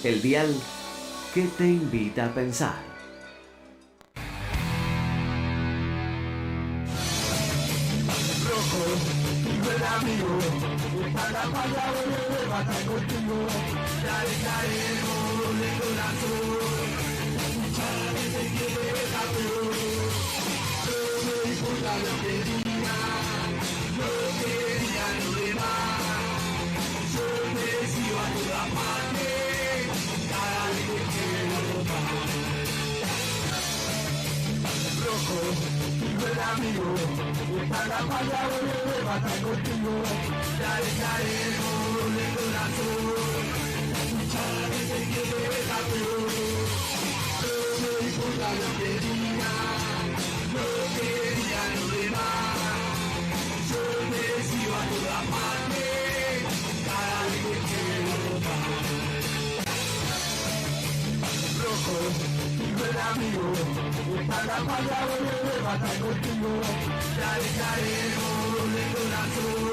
El dial que te invita a pensar. Rojo, buen amigo, para palabra de matar contigo. Dale, caemos de corazón. Mucha gente quiere campeón. No me importa lo que digan, no quería lo demás. Yo me sigo a toda parte, cada vez que quiero más. Rojo, buen amigo, para palabra de matar contigo. Dale, caemos de corazón. Mucha gente quiere campeón. No me importa lo que digan, no quería lo demás. Yo me sigo a toda parte, cada vez que quiero más. Rojo, buen amigo, para palabra de matar contigo. Dale, caemos de corazón.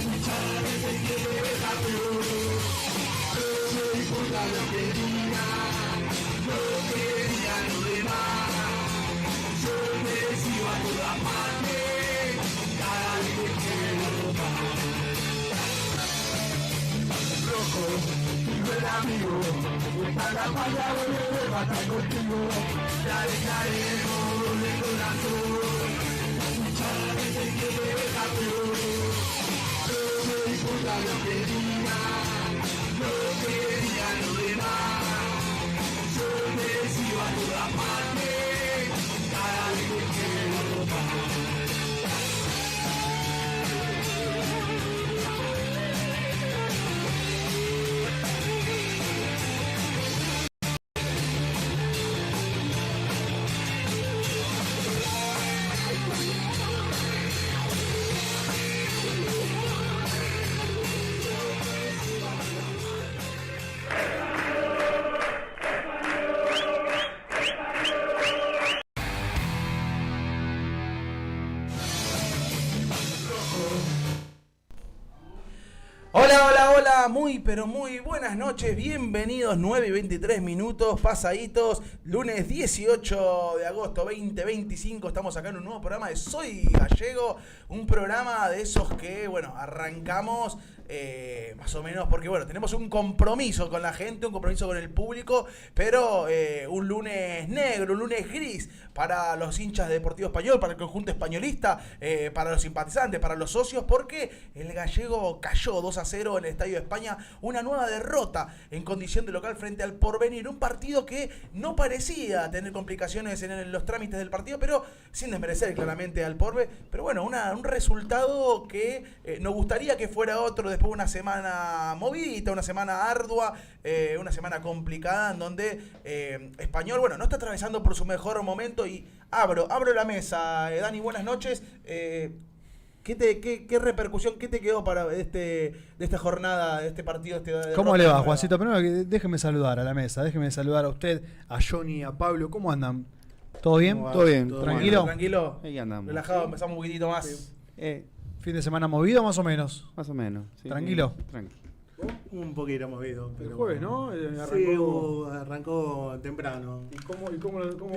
Mucha gente quiere campeón. No me importa lo que digan, no quería lo demás. Yo me sigo a toda parte, cada vez que quiero más. Rojo, buen amigo, para palabra de matar contigo. Dale, caemos de corazón. Mucha gente quiere campeón. No me importa lo que digan, no quería lo demás. Yo me sigo a toda parte, cada vez que quiero más. Hola, hola, hola, muy pero muy buenas noches, bienvenidos, 9:23, pasaditos, lunes 18 de agosto 2025, estamos acá en un nuevo programa de Soy Gallego, un programa de esos que, bueno, arrancamos más o menos porque, bueno, tenemos un compromiso con la gente, un compromiso con el público, pero un lunes negro, un lunes gris para los hinchas de Deportivo Español, para el conjunto españolista, para los simpatizantes, para los socios, porque el gallego cayó 2-0 en el Estadio de España, una nueva derrota en condición de local frente al Porvenir, un partido que no parecía tener complicaciones en los trámites del partido, pero sin desmerecer claramente al Porve, pero bueno, un resultado que nos gustaría que fuera otro después de una semana movidita, una semana ardua, una semana complicada en donde Español, bueno, no está atravesando por su mejor momento y abro la mesa. Dani, buenas noches. ¿Qué repercusión, qué te quedó de esta jornada, de este partido? ¿Cómo le va, Juancito? Primero, déjeme saludar a la mesa, déjeme saludar a usted, a Johnny, a Pablo. ¿Cómo andan? ¿Todo bien? ¿Todo bien? ¿Tranquilo? Tranquilo. Ahí andamos. Relajado, empezamos un poquitito más. ¿Fin de semana movido más o menos? Más o menos. Sí, ¿Tranquilo? Sí, tranquilo. Un poquito movido. Pero El jueves, ¿no? Sí, arrancó temprano. ¿Y cómo?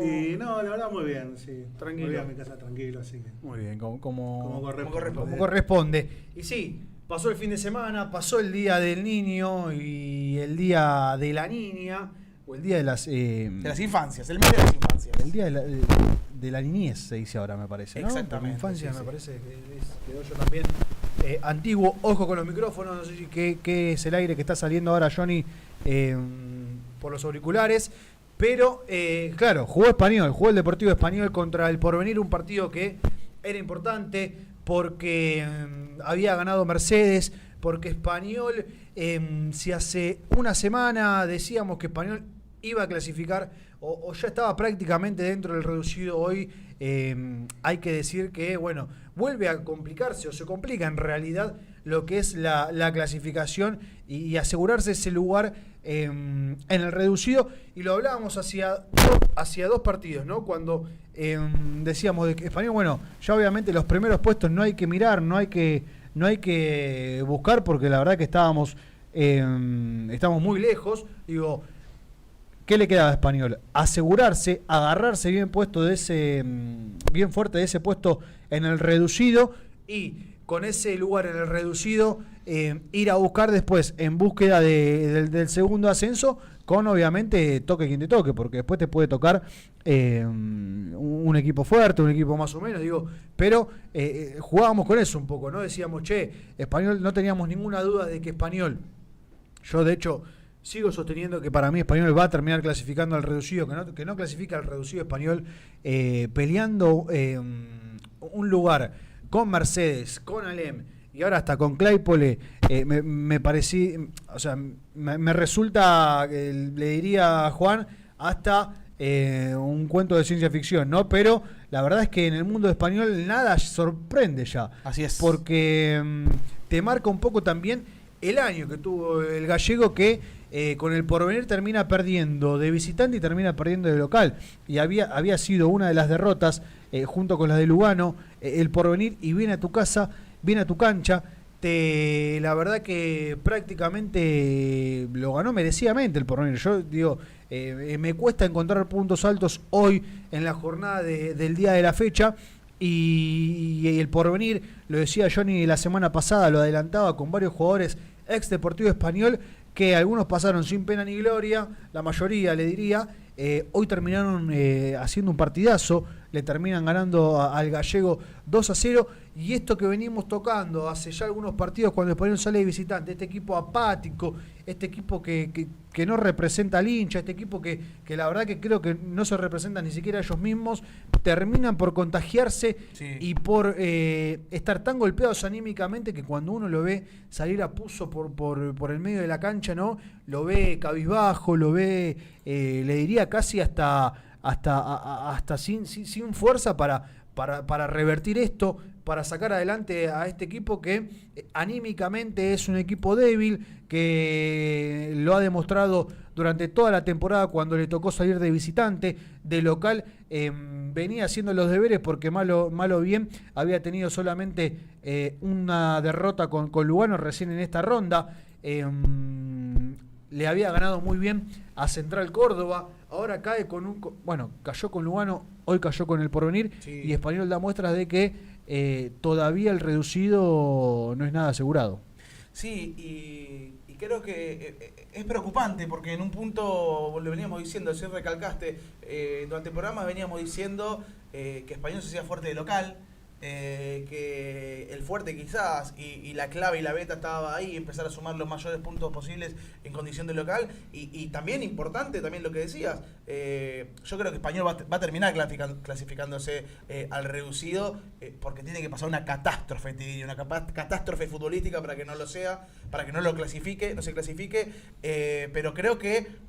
Y no, la verdad muy bien, sí. Tranquilo. Volví a mi casa tranquilo, así que. Muy bien, como corresponde. Y sí, pasó el fin de semana, pasó el Día del Niño y el Día de la Niña, o el Día de las Infancias, el mes de las infancias. El Día de la niñez se dice ahora, me parece, ¿no? Exactamente. Infancia, sí, me parece que quedó yo también antiguo. Ojo con los micrófonos, no sé si qué es el aire que está saliendo ahora, Johnny, por los auriculares. Pero, claro, jugó el Deportivo Español contra el Porvenir, un partido que era importante porque había ganado Mercedes, porque Español, si hace una semana decíamos que Español iba a clasificar o ya estaba prácticamente dentro del reducido, hoy hay que decir que, bueno, vuelve a complicarse o se complica en realidad lo que es la clasificación y asegurarse ese lugar en el reducido. Y lo hablábamos hacia dos partidos, ¿no? Cuando decíamos de que Español, bueno, ya obviamente los primeros puestos no hay que mirar, no hay que buscar, porque la verdad que estábamos estamos muy lejos. Digo, ¿qué le queda a Español? Asegurarse, agarrarse bien puesto de ese, bien fuerte de ese puesto en el reducido, y con ese lugar en el reducido ir a buscar después en búsqueda del segundo ascenso, con obviamente toque quien te toque, porque después te puede tocar un equipo fuerte, un equipo más o menos, digo, pero jugábamos con eso un poco, ¿no? Decíamos, Español, no teníamos ninguna duda de que Español, yo de hecho sigo sosteniendo que para mí Español va a terminar clasificando al reducido, que no clasifica al reducido Español, peleando un lugar con Mercedes, con Alem y ahora hasta con Claypole. Me parecía, o sea, me resulta, le diría a Juan, hasta un cuento de ciencia ficción, ¿no? Pero la verdad es que en el mundo español nada sorprende ya. Así es. Porque te marca un poco también el año que tuvo el gallego, que con el Porvenir termina perdiendo de visitante y termina perdiendo de local. Y había sido una de las derrotas, junto con las de Lugano, el Porvenir, y viene a tu casa, viene a tu cancha. La verdad que prácticamente lo ganó merecidamente el Porvenir. Yo digo, me cuesta encontrar puntos altos hoy en la jornada del día de la fecha. Y el Porvenir, lo decía Johnny la semana pasada, lo adelantaba con varios jugadores ex Deportivo Español, que algunos pasaron sin pena ni gloria, la mayoría le diría, hoy terminaron haciendo un partidazo, le terminan ganando al gallego 2-0, y esto que venimos tocando hace ya algunos partidos cuando Español sale de visitante, este equipo apático, este equipo que no representa al hincha, este equipo que la verdad que creo que no se representan ni siquiera ellos mismos, terminan por contagiarse, sí, y por estar tan golpeados anímicamente que cuando uno lo ve salir a puso por el medio de la cancha, ¿no? Lo ve cabizbajo, lo ve, le diría casi hasta sin fuerza para revertir esto, para sacar adelante a este equipo que anímicamente es un equipo débil, que lo ha demostrado durante toda la temporada cuando le tocó salir de visitante. De local venía haciendo los deberes, porque malo bien había tenido solamente una derrota con Lugano recién en esta ronda. Le había ganado muy bien a Central Córdoba, ahora cae cayó con Lugano, hoy cayó con el Porvenir, sí, y Español da muestras de que todavía el reducido no es nada asegurado. Sí, y creo que es preocupante, porque en un punto lo veníamos diciendo, si recalcaste, durante el programa veníamos diciendo que Español se hacía fuerte de local, que el fuerte quizás y la clave y la beta estaba ahí, empezar a sumar los mayores puntos posibles en condición de local, y también importante también lo que decías, yo creo que Español va a terminar clasificándose al reducido, porque tiene que pasar una catástrofe, te diría, una catástrofe futbolística para que no lo sea, para que no se clasifique, pero creo que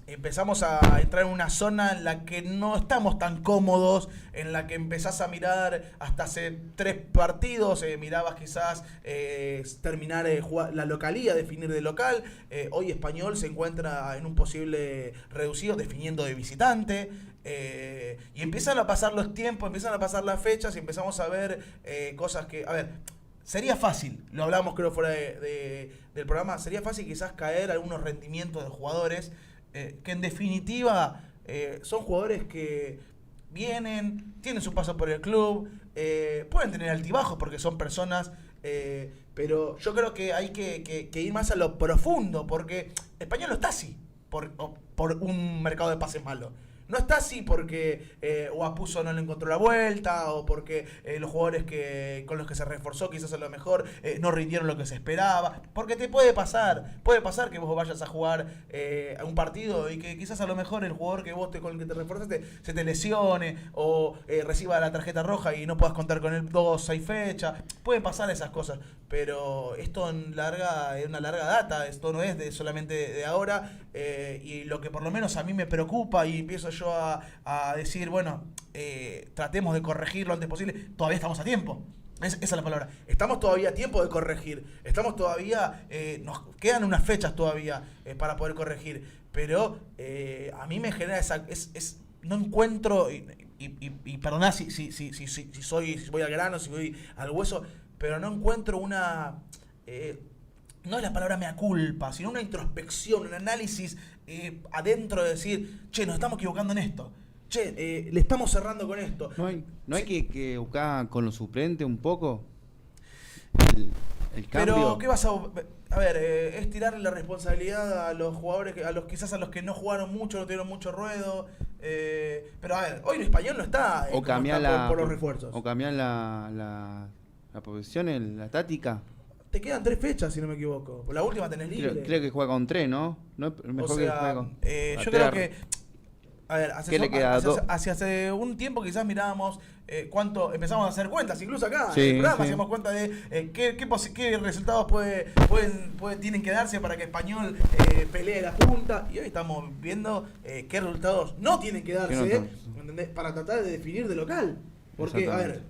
empezamos a entrar en una zona en la que no estamos tan cómodos, en la que empezás a mirar hasta hace 3 partidos, mirabas quizás terminar la localía, definir de local. Hoy Español se encuentra en un posible reducido, definiendo de visitante, y empiezan a pasar los tiempos, empiezan a pasar las fechas, y empezamos a ver cosas que, a ver, sería fácil, lo hablamos creo fuera del programa, sería fácil quizás caer algunos rendimientos de jugadores que en definitiva son jugadores que vienen, tienen su paso por el club, pueden tener altibajos porque son personas, pero yo creo que hay que ir más a lo profundo, porque Español no está así por un mercado de pases malo. No está así porque o a Puzo no le encontró la vuelta, o porque los jugadores con los que se reforzó quizás a lo mejor no rindieron lo que se esperaba. Porque te puede pasar que vos vayas a jugar a un partido y que quizás a lo mejor el jugador con el que te reforzaste se te lesione, o reciba la tarjeta roja y no puedas contar con él 2-6 fechas. Pueden pasar esas cosas, pero esto es una larga data, esto no es solamente de ahora, y lo que por lo menos a mí me preocupa, y empiezo yo a decir, bueno, tratemos de corregir lo antes posible. Todavía estamos a tiempo. Esa es la palabra. Estamos todavía a tiempo de corregir. Estamos todavía, nos quedan unas fechas todavía para poder corregir. Pero a mí me genera no encuentro, y perdoná si voy al grano, si voy al hueso, pero no encuentro no es la palabra mea culpa, sino una introspección, un análisis adentro de decir, che, nos estamos equivocando en esto. Che, le estamos cerrando con esto. ¿No hay que buscar con los suplentes un poco el cambio? Pero, ¿qué vas a...? A ver, es tirarle la responsabilidad a los jugadores, quizás a los que no jugaron mucho, no tuvieron mucho ruedo. Pero, a ver, hoy el Español no está, O cambiar por los refuerzos. O cambiar la posición, la táctica. Te quedan 3 fechas, si no me equivoco. La última tenés libre. Creo que juega con 3, ¿no? No es mejor que juegue con... yo creo que... A ver, hace un tiempo quizás mirábamos cuánto empezamos a hacer cuentas, incluso acá en el programa hacíamos cuenta de qué resultados tienen que darse para que Español pelee la punta, y hoy estamos viendo qué resultados no tienen que darse ¿entendés? Para tratar de definir de local. Porque, a ver,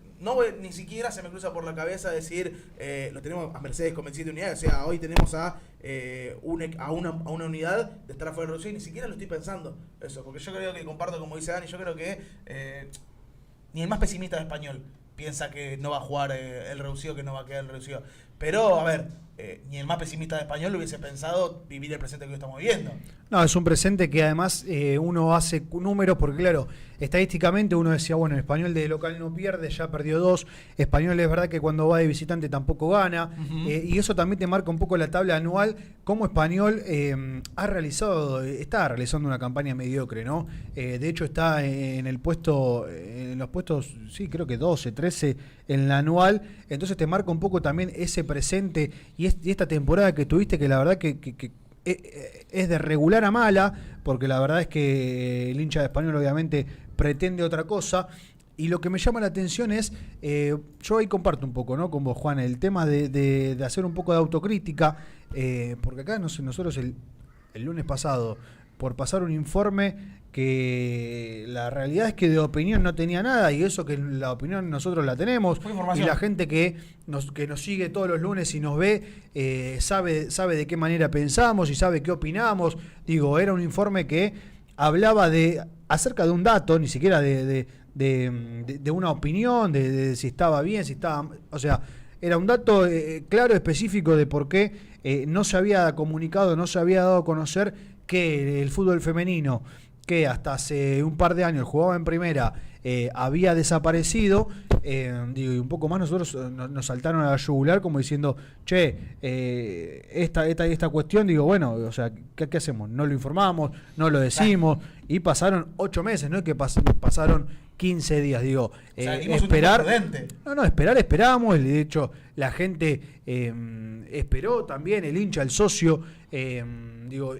ni siquiera se me cruza por la cabeza decir, lo tenemos a Mercedes con 27 unidades, o sea, hoy tenemos a una unidad de estar afuera del reducido, y ni siquiera lo estoy pensando eso, porque yo creo que comparto como dice Dani, yo creo que ni el más pesimista de Español piensa que no va a jugar el reducido, que no va a quedar el reducido. Pero, a ver, ni el más pesimista de Español hubiese pensado vivir el presente que hoy estamos viviendo. No, es un presente que además uno hace números, porque claro, estadísticamente uno decía, bueno, el Español de local no pierde, ya perdió 2. Español es verdad que cuando va de visitante tampoco gana. Y eso también te marca un poco la tabla anual, cómo Español está realizando una campaña mediocre, ¿no? De hecho está en los puestos, sí, creo que 12, 13 en la anual. Entonces te marca un poco también ese presente y esta temporada que tuviste, que la verdad que es de regular a mala, porque la verdad es que el hincha de Español obviamente pretende otra cosa. Y lo que me llama la atención es, yo ahí comparto un poco, ¿no?, con vos, Juan, el tema de hacer un poco de autocrítica, porque acá nosotros el lunes pasado, por pasar un informe que la realidad es que de opinión no tenía nada, y eso que la opinión nosotros la tenemos, y la gente que nos sigue todos los lunes y nos ve, sabe de qué manera pensamos y sabe qué opinamos. Digo, era un informe que hablaba acerca de un dato, ni siquiera de una opinión, de si estaba bien, si estaba... O sea, era un dato claro, específico de por qué no se había comunicado, no se había dado a conocer que el fútbol femenino, que hasta hace un par de años jugaba en primera, había desaparecido. Y un poco más nosotros nos saltaron a la yugular como diciendo, che, esta cuestión, digo, bueno, o sea, ¿qué hacemos? No lo informamos, no lo decimos, y pasaron 8 meses, no es que pasaron 15 días, digo, o sea, esperar. Esperamos, y de hecho la gente esperó también, el hincha, el socio,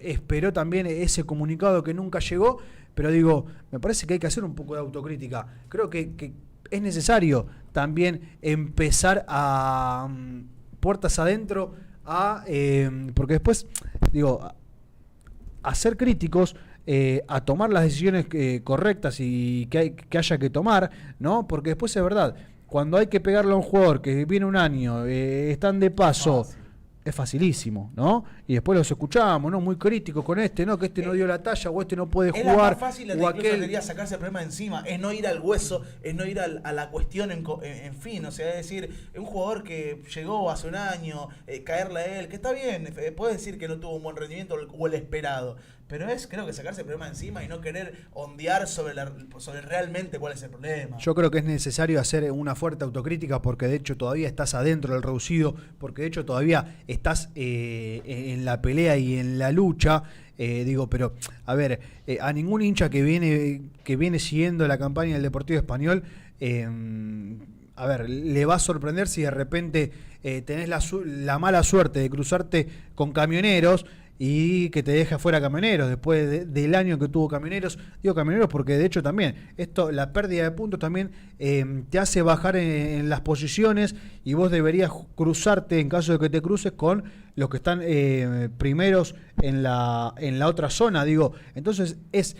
esperó también ese comunicado que nunca llegó, pero digo, me parece que hay que hacer un poco de autocrítica. Creo que es necesario también empezar a puertas adentro, porque después, digo, a ser críticos, a tomar las decisiones correctas y que haya que tomar, ¿no? Porque después es verdad, cuando hay que pegarle a un jugador que viene un año, están de paso, es facilísimo, ¿no? Y después los escuchamos, ¿no? Muy críticos con ¿no? Que no dio la talla, o no puede jugar. Es más fácil, o aquel quería sacarse el problema de encima, es no ir al hueso, es no ir a la cuestión en fin, o sea, es decir, un jugador que llegó hace un año, caerle a él, que está bien, puede decir que no tuvo un buen rendimiento o el esperado, pero creo que sacarse el problema de encima y no querer ondear sobre realmente cuál es el problema. Yo creo que es necesario hacer una fuerte autocrítica, porque de hecho todavía estás adentro del reducido, porque de hecho todavía estás en la pelea y en la lucha. Pero a ver, a ningún hincha que viene siguiendo la campaña del Deportivo Español, a ver, le va a sorprender si de repente tenés la mala suerte de cruzarte con Camioneros y que te deje afuera Camioneros después del año que tuvo Camioneros. Digo Camioneros porque de hecho también la pérdida de puntos también te hace bajar en las posiciones, y vos deberías cruzarte, en caso de que te cruces, con los que están primeros en la otra zona. Digo, entonces es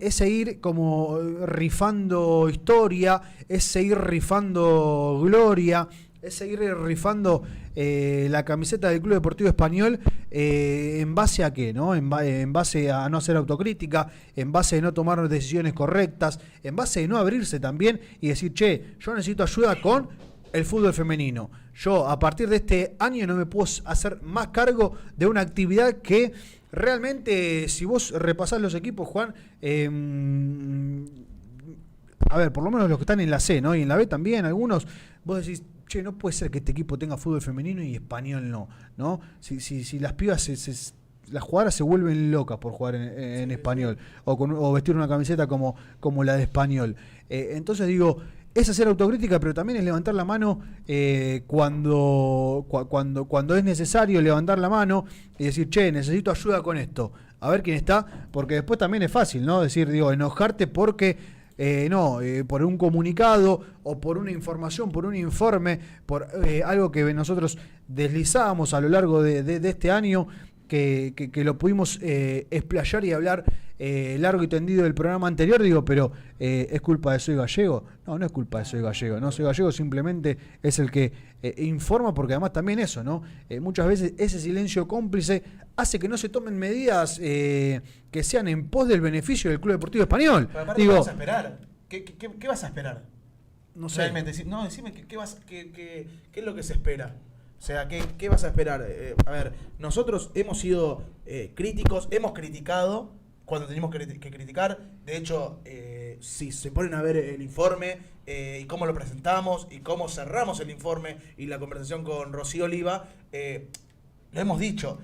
seguir como rifando historia, es seguir rifando gloria, es seguir rifando la camiseta del Club Deportivo Español, ¿en base a qué? ¿No? En base a no hacer autocrítica, en base a no tomar decisiones correctas, en base a no abrirse también y decir, che, yo necesito ayuda con el fútbol femenino. Yo a partir de este año no me puedo hacer más cargo de una actividad que realmente, si vos repasás los equipos, Juan, a ver, por lo menos los que están en la C, ¿no? Y en la B también, algunos, vos decís, che, no puede ser que este equipo tenga fútbol femenino y Español no. Si las pibas las jugadoras se vuelven locas por jugar en Español o vestir una camiseta como la de Español. Entonces digo, es hacer autocrítica, pero también es levantar la mano cuando es necesario levantar la mano y decir, che, necesito ayuda con esto. A ver quién está, porque después también es fácil, ¿no? Decir, enojarte porque por un comunicado o por una información, por un informe, por algo que nosotros deslizábamos a lo largo de este año, que lo pudimos explayar y hablar largo y tendido del programa anterior, pero ¿es culpa de Soy Gallego? No es culpa de Soy Gallego, no Soy Gallego, simplemente es el que informa, porque además también eso, ¿no? Muchas veces ese silencio cómplice hace que no se tomen medidas que sean en pos del beneficio del Club Deportivo Español. Pero aparte, ¿qué vas a esperar? ¿Qué vas a esperar? No sé. Realmente, decime qué es lo que se espera. O sea, ¿qué vas a esperar? A ver, nosotros hemos sido críticos, hemos criticado cuando teníamos que criticar. De hecho, si se ponen a ver el informe y cómo lo presentamos y cómo cerramos el informe y la conversación con Rocío Oliva, lo hemos dicho.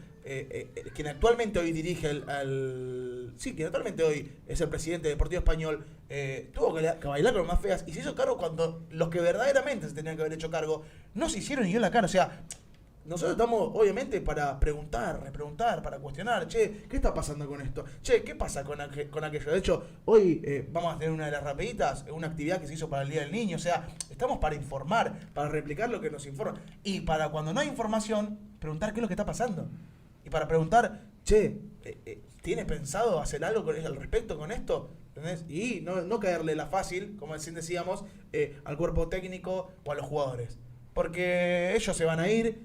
Quien actualmente hoy dirige quien actualmente hoy es el presidente del Deportivo Español, tuvo que bailar con las más feas y se hizo cargo cuando los que verdaderamente se tenían que haber hecho cargo no se hicieron ni dio la cara. O sea, nosotros estamos obviamente para preguntar, repreguntar, para cuestionar, che, ¿qué está pasando con esto? Che, ¿qué pasa con aquello? De hecho, hoy vamos a tener una de las rapiditas, una actividad que se hizo para el Día del Niño. O sea, estamos para informar, para replicar lo que nos informan. Y para cuando no hay información, preguntar qué es lo que está pasando. Y para preguntar, che, ¿tienes pensado hacer algo al respecto con esto? ¿Entendés? Y no caerle la fácil, como decíamos, al cuerpo técnico o a los jugadores. Porque ellos se van a ir,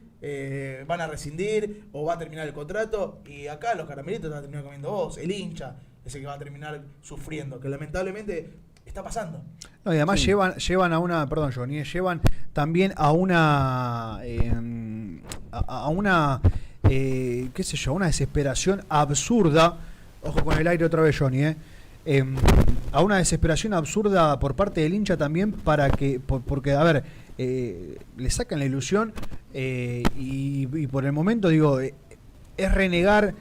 van a rescindir o va a terminar el contrato y acá los caramelitos te van a terminar comiendo vos, el hincha, ese que va a terminar sufriendo, que lamentablemente está pasando. No, y además llevan a una, perdón Johnny, llevan también a una qué sé yo, una desesperación absurda, ojo con el aire otra vez Johnny, a una desesperación absurda por parte del hincha también porque a ver, le sacan la ilusión y por el momento es renegar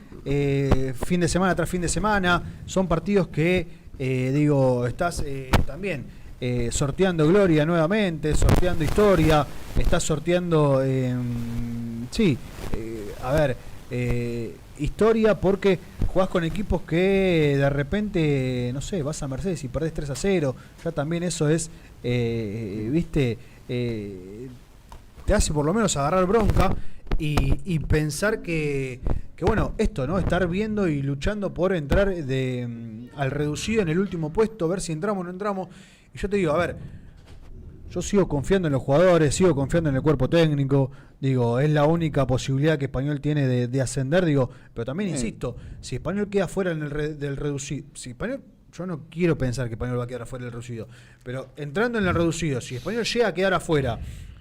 fin de semana tras fin de semana. Son partidos que estás también sorteando gloria nuevamente, sorteando historia, estás sorteando historia porque jugás con equipos que de repente, no sé, vas a Mercedes y perdés 3-0, ya también eso es, te hace por lo menos agarrar bronca y pensar que bueno, esto, ¿no? Estar viendo y luchando por entrar al reducido en el último puesto, ver si entramos o no entramos. Y yo te digo, a ver, yo sigo confiando en los jugadores, sigo confiando en el cuerpo técnico, es la única posibilidad que Español tiene de ascender, pero también insisto, si Español queda fuera del reducido, yo no quiero pensar que Español va a quedar afuera del reducido, pero entrando en el reducido, si Español llega a quedar afuera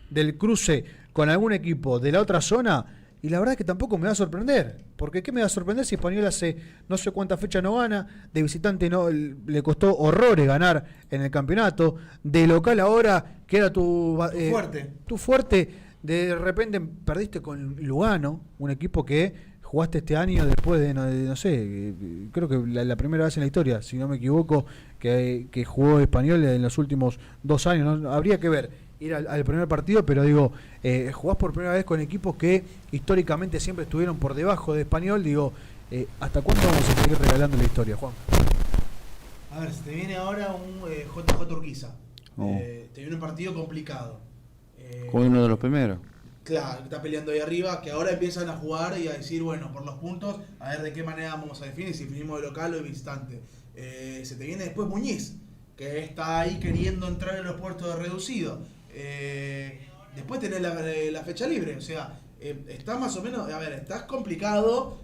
del cruce con algún equipo de la otra zona, y la verdad es que tampoco me va a sorprender, porque ¿qué me va a sorprender si Español hace no sé cuántas fechas no gana, de visitante no le costó horrores ganar en el campeonato, de local ahora queda tu fuerte, de repente perdiste con Lugano, un equipo que jugaste este año después de no sé, creo que la primera vez en la historia, si no me equivoco, que jugó Español en los últimos 2 años, ¿no? Habría que ver, ir al primer partido, pero jugás por primera vez con equipos que históricamente siempre estuvieron por debajo de Español, ¿hasta cuándo vamos a seguir regalando la historia, Juan? A ver, se te viene ahora un JJ Urquiza, te viene un partido complicado. Como uno de los primeros. Claro, que está peleando ahí arriba, que ahora empiezan a jugar y a decir, bueno, por los puntos, a ver de qué manera vamos a definir, si definimos de local o de visitante. Se te viene después Muñiz, que está ahí queriendo entrar en los puertos de reducido. Después tenés la fecha libre, o sea, está más o menos, a ver, estás complicado,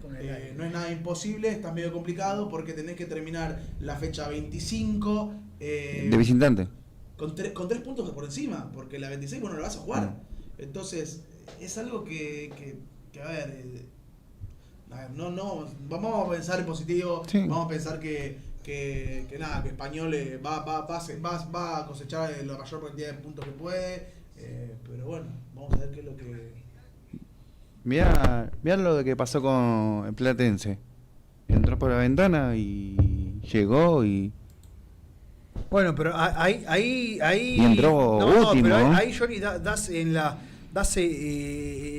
no es nada imposible, estás medio complicado porque tenés que terminar la fecha 25. ¿De visitante? con 3 puntos por encima, porque la 26 vos no la vas a jugar. Entonces, es algo que a ver, no, vamos a pensar en positivo, Sí. vamos a pensar que Español va a cosechar la mayor cantidad de puntos que puede, pero bueno, vamos a ver qué es lo que... Mirá lo de que pasó con el Platense. Entró por la ventana y llegó y... Bueno, pero ahí Y entró último, pero ¿no? ahí Johnny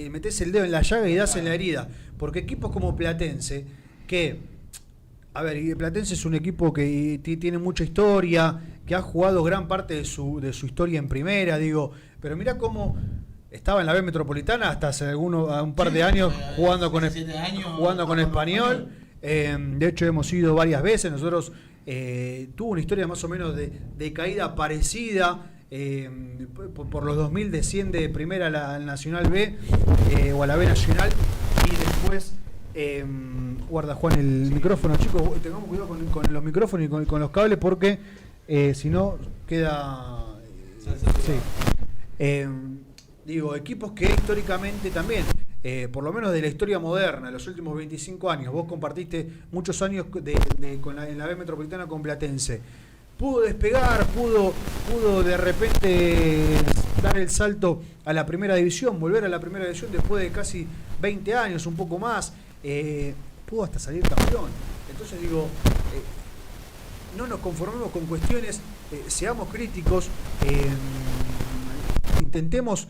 metés el dedo en la llaga y das en la herida, porque equipos como Platense, que a ver, y Platense es un equipo que tiene mucha historia, que ha jugado gran parte de su historia en primera, digo, pero mirá cómo estaba en la B Metropolitana hasta hace un par de años jugando con Español. De hecho hemos ido varias veces, nosotros tuvo una historia más o menos de caída parecida, por los 2000 desciende de primera a la Nacional B o a la B Nacional y después guarda Juan el micrófono, chicos, tengamos cuidado con los micrófonos y con los cables porque si no queda digo, equipos que históricamente también por lo menos de la historia moderna, los últimos 25 años, vos compartiste muchos años en la B Metropolitana con Platense. Pudo despegar, pudo de repente dar el salto a la primera división, volver a la primera división después de casi 20 años, un poco más. Pudo hasta salir campeón. Entonces digo, no nos conformemos con cuestiones, seamos críticos, intentemos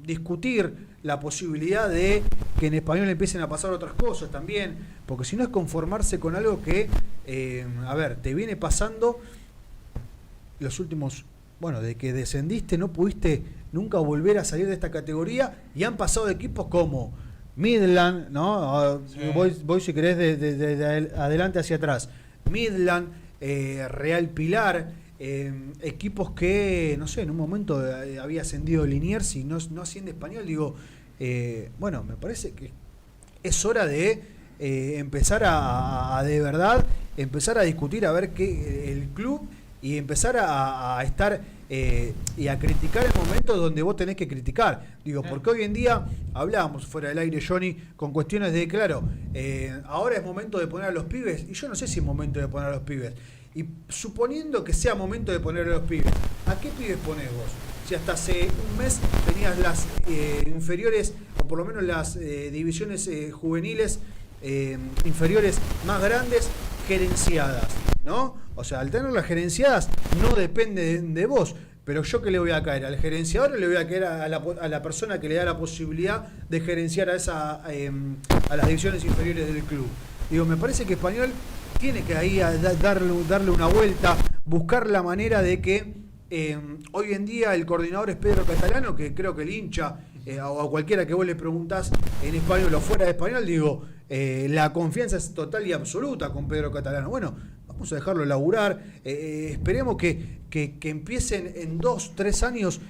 discutir la posibilidad de que en Español empiecen a pasar otras cosas también, porque si no es conformarse con algo que te viene pasando los últimos, de que descendiste no pudiste nunca volver a salir de esta categoría y han pasado equipos como Midland, ¿no? Sí. Voy si querés de adelante hacia atrás, Midland, Real Pilar, equipos que, no sé, en un momento había ascendido Liniers y no asciende Español, digo, me parece que es hora de empezar a de verdad, empezar a discutir a ver qué el club y empezar a estar y a criticar el momento donde vos tenés que criticar. Digo, porque hoy en día hablábamos fuera del aire, Johnny, con cuestiones de, claro, ahora es momento de poner a los pibes, y yo no sé si es momento de poner a los pibes. Y suponiendo que sea momento de poner a los pibes, ¿a qué pibes ponés vos? Si hasta hace un mes tenías las inferiores, o por lo menos las divisiones juveniles inferiores más grandes gerenciadas, ¿no? O sea, al tenerlas gerenciadas no depende de vos, pero yo que le voy a caer al gerenciador o le voy a caer a la persona que le da la posibilidad de gerenciar a las divisiones inferiores del club. Digo, me parece que Español tiene que ahí darle una vuelta, buscar la manera de que hoy en día el coordinador es Pedro Catalano, que creo que el hincha o a cualquiera que vos le preguntás en Español o fuera de Español, digo, la confianza es total y absoluta con Pedro Catalano. Bueno, vamos a dejarlo laburar, esperemos que empiecen en 2-3 años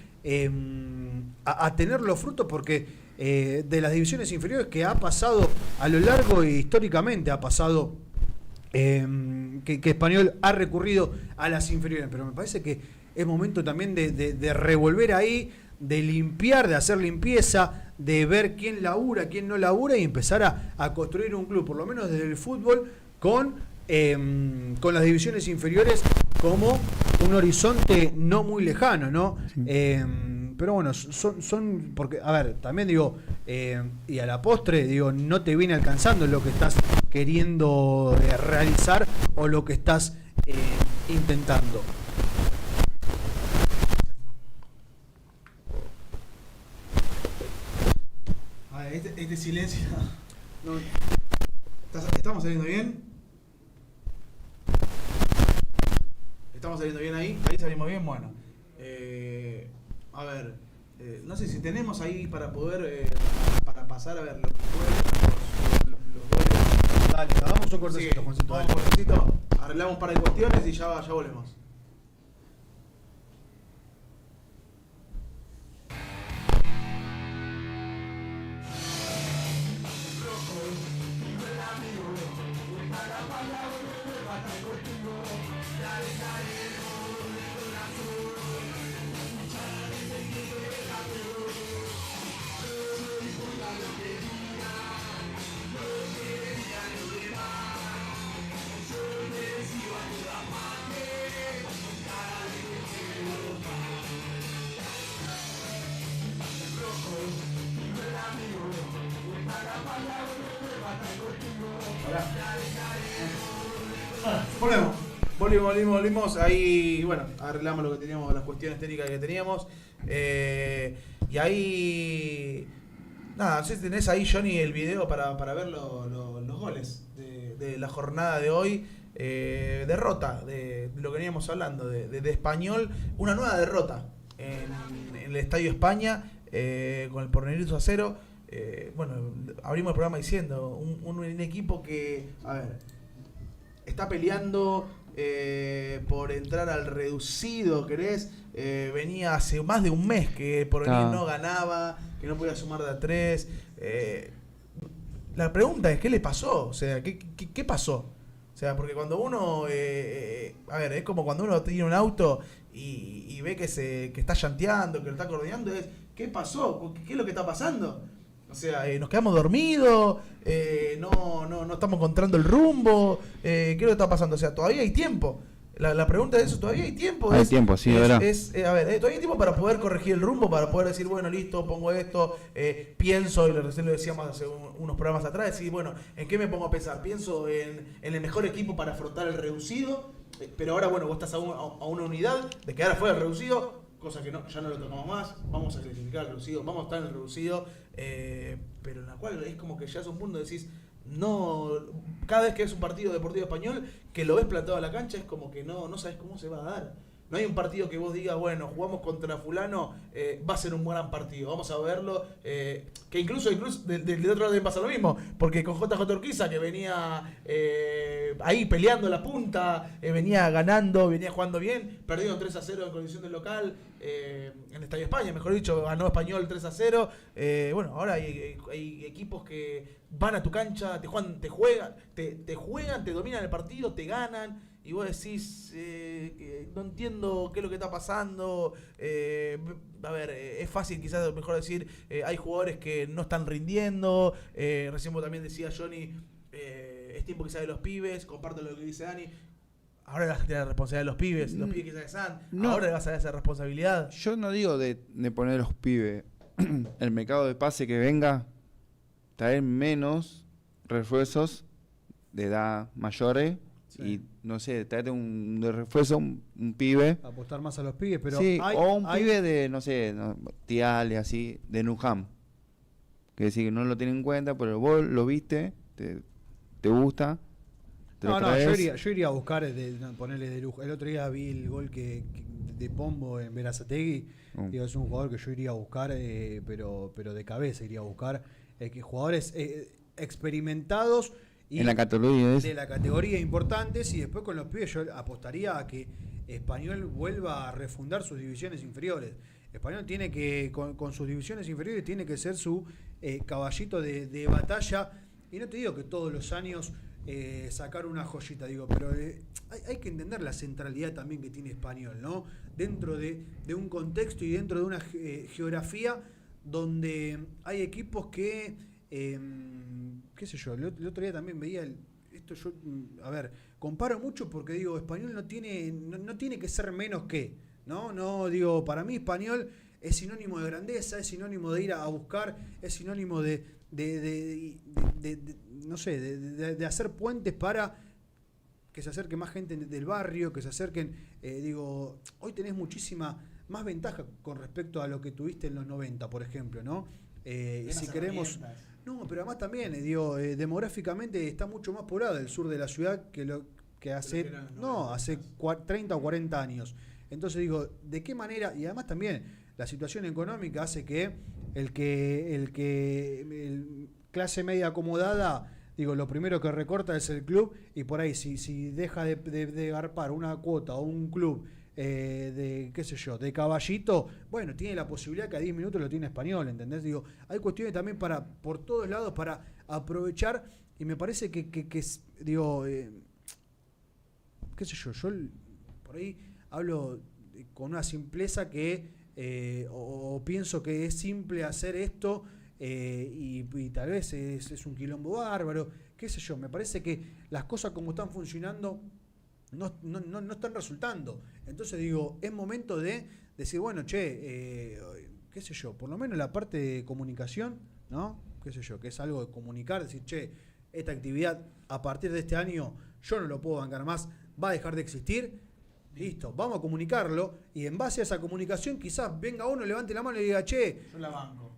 a tener los frutos, porque de las divisiones inferiores que ha pasado a lo largo y históricamente ha pasado que Español ha recurrido a las inferiores, pero me parece que es momento también de revolver ahí, de limpiar, de hacer limpieza, de ver quién labura, quién no labura y empezar a construir un club, por lo menos desde el fútbol, con las divisiones inferiores como un horizonte no muy lejano, ¿no? Sí. Pero bueno, son porque, a ver, también digo, y a la postre, digo, no te viene alcanzando lo que estás queriendo realizar o lo que estás intentando. A ver, este silencio. No, ¿estamos saliendo bien? ¿Estamos saliendo bien ahí? Ahí salimos bien, bueno. A ver, no sé si tenemos ahí para poder para pasar a ver los goles. Dale, hagamos un cortecito, Sí, Juancito. vamos un cortecito, arreglamos un par de cuestiones y ya volvemos. Dale, dale. Volvimos. Ahí, bueno, arreglamos lo que teníamos, las cuestiones técnicas que teníamos. Y ahí. Nada, no sé si tenés ahí, Johnny, el video para ver los goles de la jornada de hoy. Derrota, de lo que veníamos hablando, de Español. Una nueva derrota en el Estadio España, con el Pornerizo a 0. Bueno, abrimos el programa diciendo, un equipo que, a ver, está peleando por entrar al reducido, ¿querés? Venía hace más de un mes que Porvenir no ganaba, que no podía sumar de a 3. La pregunta es, ¿qué le pasó? O sea, ¿qué pasó? O sea, porque cuando uno, a ver, es como cuando uno tiene un auto y ve que está llanteando, que lo está coordinando, es, ¿qué pasó? ¿Qué es lo que está pasando? O sea, nos quedamos dormidos, no estamos encontrando el rumbo, ¿qué es lo que está pasando? O sea, todavía hay tiempo. La pregunta es eso, ¿todavía hay tiempo? Hay tiempo, sí, ¿verdad? A ver, todavía hay tiempo para poder corregir el rumbo, para poder decir, bueno, listo, pongo esto, pienso, y recién lo decíamos hace unos programas atrás, decir, bueno, ¿en qué me pongo a pensar? Pienso en el mejor equipo para afrontar el reducido, pero ahora, bueno, vos estás a una unidad de quedar afuera del reducido, cosa que ya no lo tocamos más, vamos a clasificar el reducido, vamos a estar en el reducido, pero en la cual es como que ya es un punto de decís, no, cada vez que es un partido deportivo español que lo ves plantado a la cancha es como que no sabes cómo se va a dar. No hay un partido que vos digas, bueno, jugamos contra fulano, va a ser un gran partido, vamos a verlo, que incluso del otro lado pasa lo mismo, porque con JJ Urquiza, que venía ahí peleando la punta, venía ganando, venía jugando bien, perdió 3-0 en condición de local, en el Estadio España, mejor dicho, ganó Español 3-0, bueno, ahora hay equipos que van a tu cancha, te juegan, te dominan el partido, te ganan, y vos decís, no entiendo qué es lo que está pasando. A ver, es fácil quizás mejor decir, hay jugadores que no están rindiendo. Recién vos también decías, Johnny, es tiempo quizás de los pibes, comparto lo que dice Dani. Ahora le vas a tener la responsabilidad de los pibes quizás están. Ahora le vas a dar esa responsabilidad. Yo no digo de poner a los pibes. El mercado de pase que venga, traer menos refuerzos de edad mayores. Sí. Y no sé, traerte de refuerzo un pibe. Apostar más a los pibes, pero. Sí, o un pibe de, no sé, Tiales, así, de Nujam. Que decir que no lo tienen en cuenta, pero vos lo viste, te gusta. Yo iría a buscar, ponerle de lujo. El otro día vi el gol de Pombo en Berazategui. Digo, es un jugador que yo iría a buscar, pero de cabeza iría a buscar. Que jugadores experimentados. Y en la categoría de la categoría importantes, y después con los pibes yo apostaría a que Español vuelva a refundar sus divisiones inferiores. Español tiene que, con sus divisiones inferiores, tiene que ser su caballito de batalla, y no te digo que todos los años sacar una joyita, digo, pero hay que entender la centralidad también que tiene Español, ¿no? Dentro de un contexto y dentro de una geografía donde hay equipos que qué sé yo, el otro día también veía esto, yo, a ver, comparo mucho porque digo, Español no tiene que ser menos que, no digo, para mí Español es sinónimo de grandeza, es sinónimo de ir a buscar, es sinónimo de no sé, de hacer puentes para que se acerque más gente del barrio, que se acerquen, digo, hoy tenés muchísima más ventaja con respecto a lo que tuviste en los 90, por ejemplo, ¿no? Si queremos... No, pero además también, demográficamente está mucho más poblado el sur de la ciudad que hace 30 o 40 años. Entonces digo, ¿de qué manera? Y además también la situación económica hace que el clase media acomodada, digo, lo primero que recorta es el club, y por ahí si deja de garpar una cuota o un club qué sé yo, de caballito, bueno, tiene la posibilidad que a 10 minutos lo tiene Español, ¿entendés? Digo, hay cuestiones también por todos lados para aprovechar, y me parece que digo, qué sé yo por ahí hablo con una simpleza que o pienso que es simple hacer esto, y tal vez es un quilombo bárbaro, qué sé yo, me parece que las cosas como están funcionando no están resultando. Entonces digo, es momento de decir, bueno, qué sé yo, por lo menos la parte de comunicación, ¿no? Qué sé yo, que es algo de comunicar, decir, esta actividad a partir de este año yo no lo puedo bancar más, va a dejar de existir. Listo, vamos a comunicarlo y en base a esa comunicación quizás venga uno, levante la mano y diga, che, Yo la banco.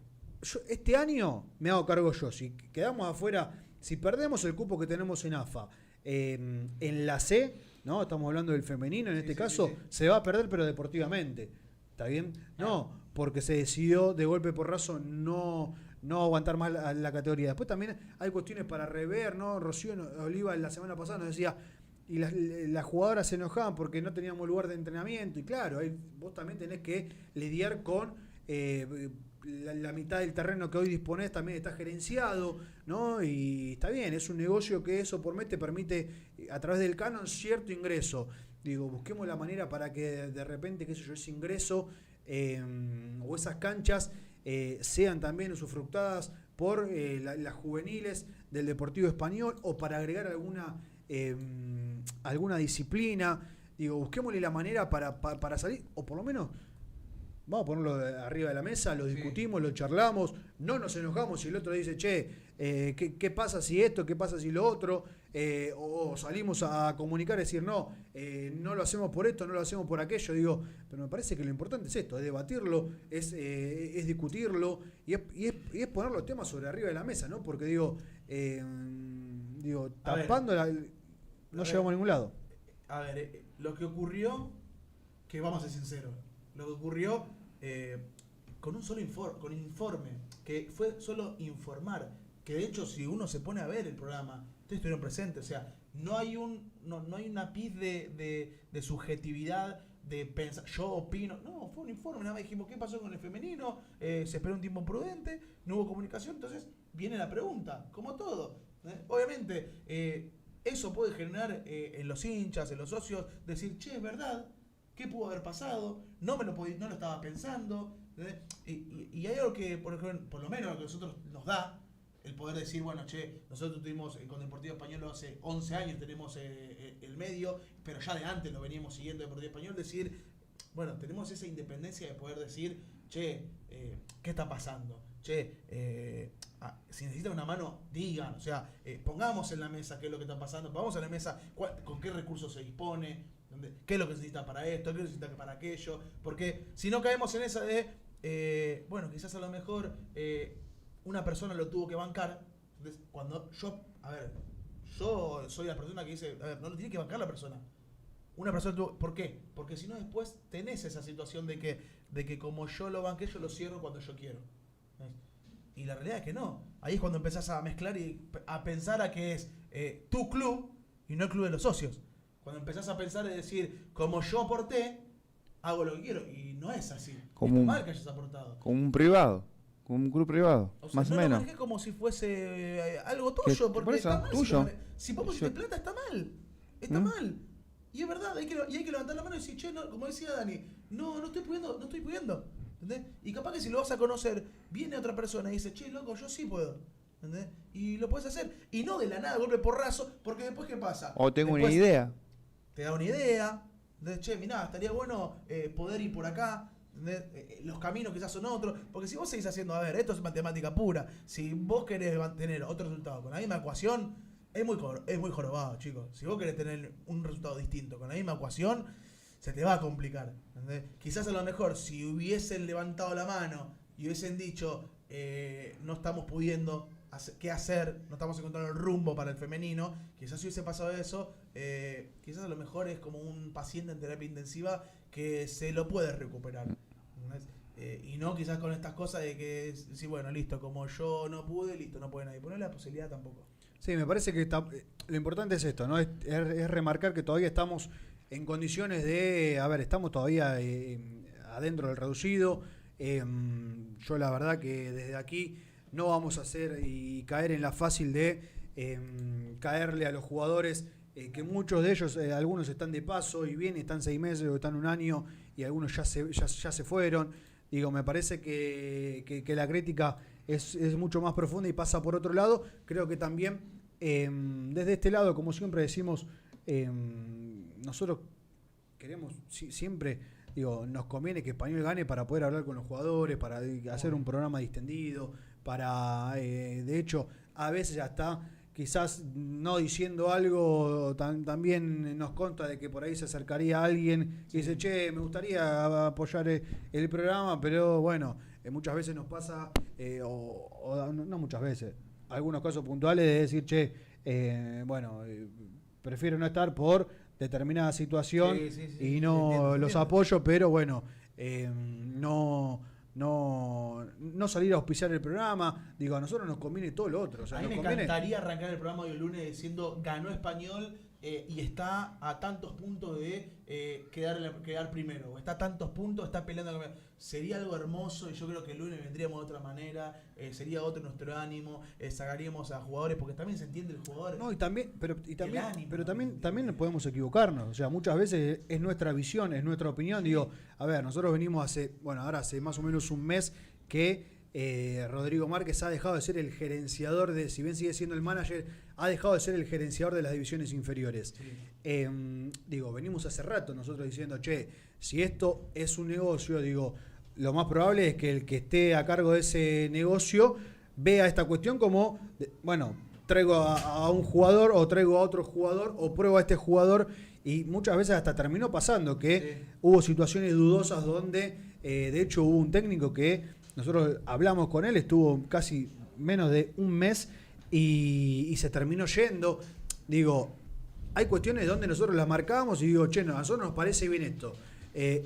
este año me hago cargo yo. Si quedamos afuera, si perdemos el cupo que tenemos en AFA, en la C, ¿no? Estamos hablando del femenino, en este caso, se va a perder, pero deportivamente. ¿Está bien? No, porque se decidió de golpe porrazo no aguantar más la categoría. Después también hay cuestiones para rever, ¿no? Rocío Oliva la semana pasada nos decía, y las jugadoras se enojaban porque no teníamos lugar de entrenamiento. Y claro, vos también tenés que lidiar con la mitad del terreno que hoy disponés también está gerenciado, ¿no? Y está bien, es un negocio que eso por mes te permite, a través del canon, cierto ingreso. Digo, busquemos la manera para que de repente, qué sé yo, ese ingreso o esas canchas sean también usufructadas por las juveniles del Deportivo Español, o para agregar alguna disciplina. Digo, busquémosle la manera para salir, o por lo menos vamos a ponerlo arriba de la mesa, lo discutimos, lo charlamos, no nos enojamos si el otro dice, che, ¿qué pasa si esto, qué pasa si lo otro? O salimos a comunicar y decir, no lo hacemos por esto, no lo hacemos por aquello. Digo, pero me parece que lo importante es esto, es debatirlo, es discutirlo y es poner los temas sobre arriba de la mesa, ¿no? Porque digo, tapando no llegamos a ningún lado. A ver, lo que ocurrió, que vamos a ser sinceros, lo que ocurrió con un solo informe, que fue solo informar, que de hecho si uno se pone a ver el programa, ustedes estuvieron presentes, o sea, no hay un ápice de subjetividad, de pensar, yo opino, no, fue un informe, nada más dijimos qué pasó con el femenino, se esperó un tiempo prudente, no hubo comunicación, entonces viene la pregunta, como todo, obviamente eso puede generar en los hinchas, en los socios, decir, che, es verdad, ¿qué pudo haber pasado? No lo estaba pensando. Y hay algo que, por lo menos lo que a nosotros nos da, el poder decir, bueno, che, nosotros tuvimos con Deportivo Español hace 11 años, tenemos el medio, pero ya de antes lo veníamos siguiendo Deportivo Español, decir, bueno, tenemos esa independencia de poder decir, che, ¿qué está pasando? Che, si necesitan una mano, digan, o sea, pongamos en la mesa qué es lo que está pasando, pongamos en la mesa con qué recursos se dispone, qué es lo que se necesita para esto, qué es lo que se necesita para aquello, porque si no caemos en esa de, bueno, quizás a lo mejor una persona lo tuvo que bancar, entonces cuando yo soy la persona que dice, a ver, no lo tiene que bancar la persona. Una persona tuvo, ¿por qué? Porque si no después tenés esa situación de que como yo lo banqué, yo lo cierro cuando yo quiero. Y la realidad es que no. Ahí es cuando empezás a mezclar y a pensar a que es tu club y no el club de los socios. Cuando empezás a pensar y decir, como yo aporté, hago lo que quiero. Y no es así. Como es mal que hayas aportado. Como un privado, como un club privado, O sea, más o no menos. lo manejes como si fuese algo tuyo, porque por eso, está mal. tuyo. Si vos pusiste plata, está mal. Está mal. Y es verdad, hay que levantar la mano y decir, che, no, como decía Dani, no estoy pudiendo. ¿Entendés? Y capaz que si lo vas a conocer, viene otra persona y dice, che, loco, yo sí puedo. ¿Entendés? Y lo puedes hacer. Y no de la nada, golpe porrazo, porque después, ¿qué pasa? O tengo Después una idea. Te da una idea. De, che, mirá, estaría bueno poder ir por acá. Los caminos quizás son otros. Porque si vos seguís haciendo, a ver, esto es matemática pura. Si vos querés tener otro resultado con la misma ecuación, es muy jorobado, chicos. Si vos querés tener un resultado distinto con la misma ecuación, se te va a complicar. ¿Entendés? Quizás a lo mejor si hubiesen levantado la mano y hubiesen dicho, no estamos pudiendo qué hacer, no estamos encontrando el rumbo para el femenino, quizás si hubiese pasado eso, quizás a lo mejor es como un paciente en terapia intensiva que se lo puede recuperar. Y no quizás con estas cosas de que, sí, bueno, listo, como yo no pude, listo, no puede nadie. Poner la posibilidad tampoco. Sí, me parece que lo importante es esto, ¿no? Es remarcar que todavía estamos en condiciones de, estamos todavía adentro del reducido. Yo la verdad que desde aquí no vamos a hacer y caer en la fácil de caerle a los jugadores, que muchos de ellos, algunos están de paso y bien, están 6 meses o están 1 año y algunos ya se fueron. Digo, me parece que la crítica es mucho más profunda y pasa por otro lado. Creo que también desde este lado, como siempre decimos, nosotros queremos siempre, digo, nos conviene que Español gane para poder hablar con los jugadores, para hacer un programa distendido, para, de hecho, a veces ya está quizás no diciendo algo, también nos consta de que por ahí se acercaría alguien y dice, che, me gustaría apoyar el programa, pero bueno, muchas veces nos pasa, no muchas veces, algunos casos puntuales de decir, che, prefiero no estar por determinada situación y no entiendo. los apoyo, pero bueno, no salir a auspiciar el programa. Digo, a nosotros nos conviene todo lo otro. O sea, a mí nos me conviene... encantaría arrancar el programa hoy el lunes diciendo ganó Español y está a tantos puntos de quedar primero. O está a tantos puntos, está peleando. Sería algo hermoso y yo creo que el lunes vendríamos de otra manera. Sería otro nuestro ánimo. Sacaríamos a jugadores porque también se entiende el jugador. No, pero ánimo, también podemos equivocarnos. O sea, muchas veces es nuestra visión, es nuestra opinión. Sí. Digo, a ver, nosotros venimos ahora hace más o menos un mes que Rodrigo Márquez ha dejado de ser el gerenciador si bien sigue siendo el manager, ha dejado de ser el gerenciador de las divisiones inferiores. Sí. Venimos hace rato nosotros diciendo, che, si esto es un negocio, lo más probable es que el que esté a cargo de ese negocio vea esta cuestión como, traigo a un jugador o traigo a otro jugador o pruebo a este jugador, y muchas veces hasta terminó pasando que hubo situaciones dudosas donde, de hecho, hubo un técnico que nosotros hablamos con él, estuvo casi menos de un mes y se terminó yendo. Hay cuestiones donde nosotros las marcamos y digo, che, a nosotros nos parece bien esto.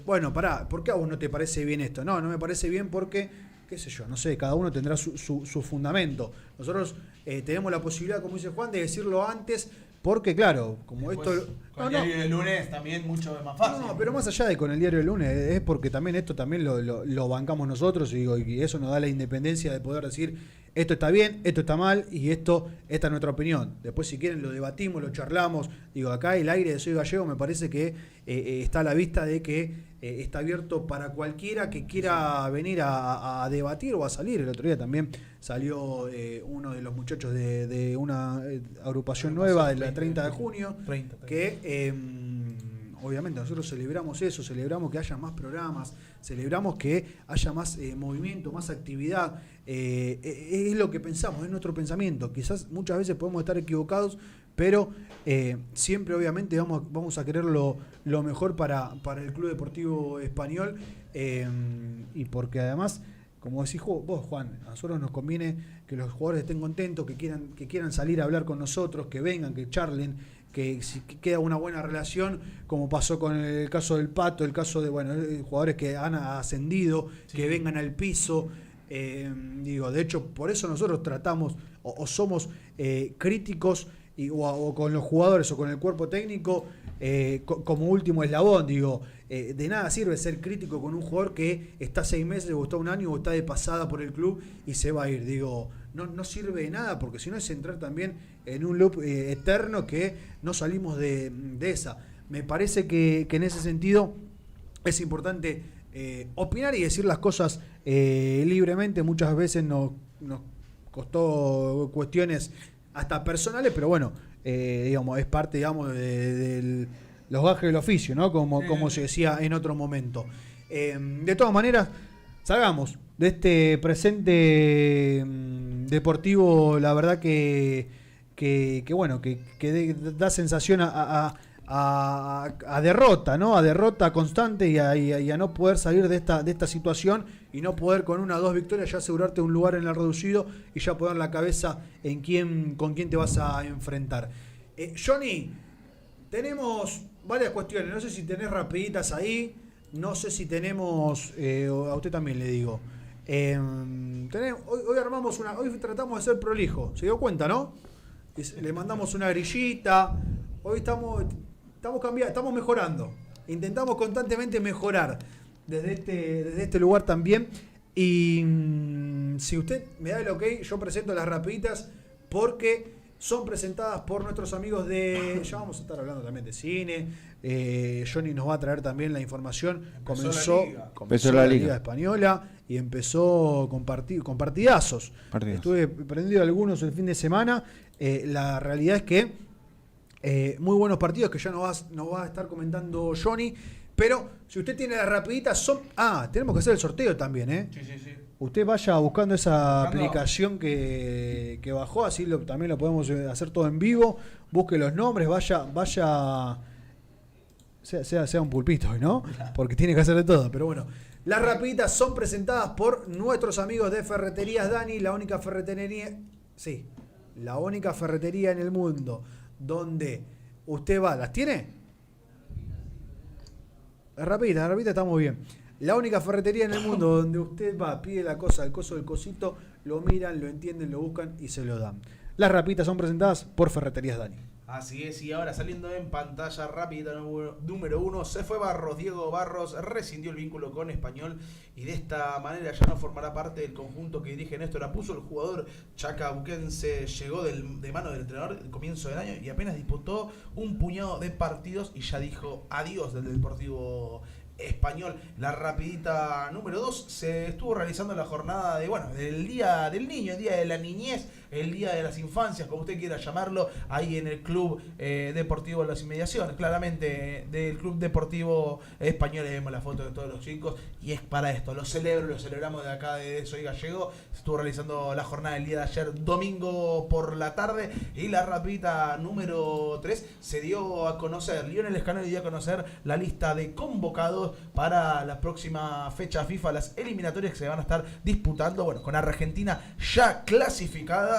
¿Por qué a vos no te parece bien esto? No me parece bien porque, qué sé yo, no sé, cada uno tendrá su fundamento. Nosotros tenemos la posibilidad, como dice Juan, de decirlo antes, porque claro, como después, esto... Con el diario del lunes también mucho más fácil. No, pero más allá de con el diario del lunes, es porque también esto también lo bancamos nosotros y eso nos da la independencia de poder decir esto está bien, esto está mal y esta es nuestra opinión. Después si quieren lo debatimos, lo charlamos. Acá el aire de Soy Gallego me parece que está a la vista de que está abierto para cualquiera que quiera venir a debatir o a salir. El otro día también salió uno de los muchachos de una agrupación nueva de la 30 de junio, que obviamente nosotros celebramos eso, celebramos que haya más programas, celebramos que haya más movimiento, más actividad. Es lo que pensamos, es nuestro pensamiento. Quizás muchas veces podemos estar equivocados, pero siempre obviamente vamos a querer lo mejor para el Club Deportivo Español, y porque además, como decís vos, Juan, a nosotros nos conviene que los jugadores estén contentos, que quieran salir a hablar con nosotros, que vengan, que charlen, que si queda una buena relación, como pasó con el caso del Pato, el caso de jugadores que han ascendido, que vengan al piso. De hecho, por eso nosotros tratamos o somos críticos o con los jugadores o con el cuerpo técnico como último eslabón. De nada sirve ser crítico con un jugador que está 6 meses o está un año o está de pasada por el club y se va a ir. No sirve de nada, porque si no es entrar también en un loop eterno que no salimos de esa. Me parece que en ese sentido es importante opinar y decir las cosas libremente. Muchas veces nos costó cuestiones hasta personales, pero bueno, es parte, de los gajes del oficio, ¿no? Como se decía en otro momento. De todas maneras, salgamos de este presente deportivo, la verdad que da sensación a derrota, ¿no? A derrota constante y a no poder salir de esta situación y no poder con 1 o 2 victorias ya asegurarte un lugar en el reducido y ya poner la cabeza con quién te vas a enfrentar. Johnny, tenemos varias cuestiones, no sé si tenés rapiditas ahí, no sé si tenemos, a usted también le digo, hoy armamos hoy tratamos de ser prolijo, se dio cuenta, ¿no? Le mandamos una grillita, hoy estamos cambiando, estamos mejorando, intentamos constantemente mejorar desde este lugar también. Y si usted me da el ok, yo presento las rapiditas porque son presentadas por nuestros amigos ya vamos a estar hablando también de cine. Johnny nos va a traer también la información. Comenzó la Liga Española y empezó con partidazos. Estuve prendido algunos el fin de semana. La realidad es que muy buenos partidos que ya nos va a estar comentando Johnny. Pero si usted tiene las rapiditas, tenemos que hacer el sorteo también, ¿eh? Sí. usted vaya buscando esa ¿Buscando? aplicación que bajó, así también lo podemos hacer todo en vivo. Busque los nombres, vaya sea un pulpito, ¿no? Porque tiene que hacer de todo, pero bueno. Las rapiditas son presentadas por nuestros amigos de Ferreterías Dani, la única ferretería en el mundo donde usted va. ¿Las tiene? Las rapiditas está muy bien. La única ferretería en el mundo donde usted va, pide la cosa, el coso del cosito, lo miran, lo entienden, lo buscan y se lo dan. Las rapiditas son presentadas por Ferreterías Dani. Así es, y ahora saliendo en pantalla rápida número 1, se fue Barros. Diego Barros rescindió el vínculo con Español y de esta manera ya no formará parte del conjunto que dirige Néstor Apuzzo. El jugador chacabuquense llegó de mano del entrenador al comienzo del año y apenas disputó un puñado de partidos y ya dijo adiós del Deportivo Español. La rapidita número 2, se estuvo realizando la jornada del Día del Niño, el Día de la Niñez, el Día de las Infancias, como usted quiera llamarlo, ahí en el Club Deportivo de las Inmediaciones, claramente del Club Deportivo Español. Vemos la foto de todos los chicos y es para esto, lo celebramos de acá de Soy Gallego. Se estuvo realizando la jornada del día de ayer, domingo por la tarde, y la rapidita número 3 se dio a conocer, Lionel Scaloni dio a conocer la lista de convocados para la próxima fecha FIFA, las eliminatorias que se van a estar disputando, con Argentina ya clasificada,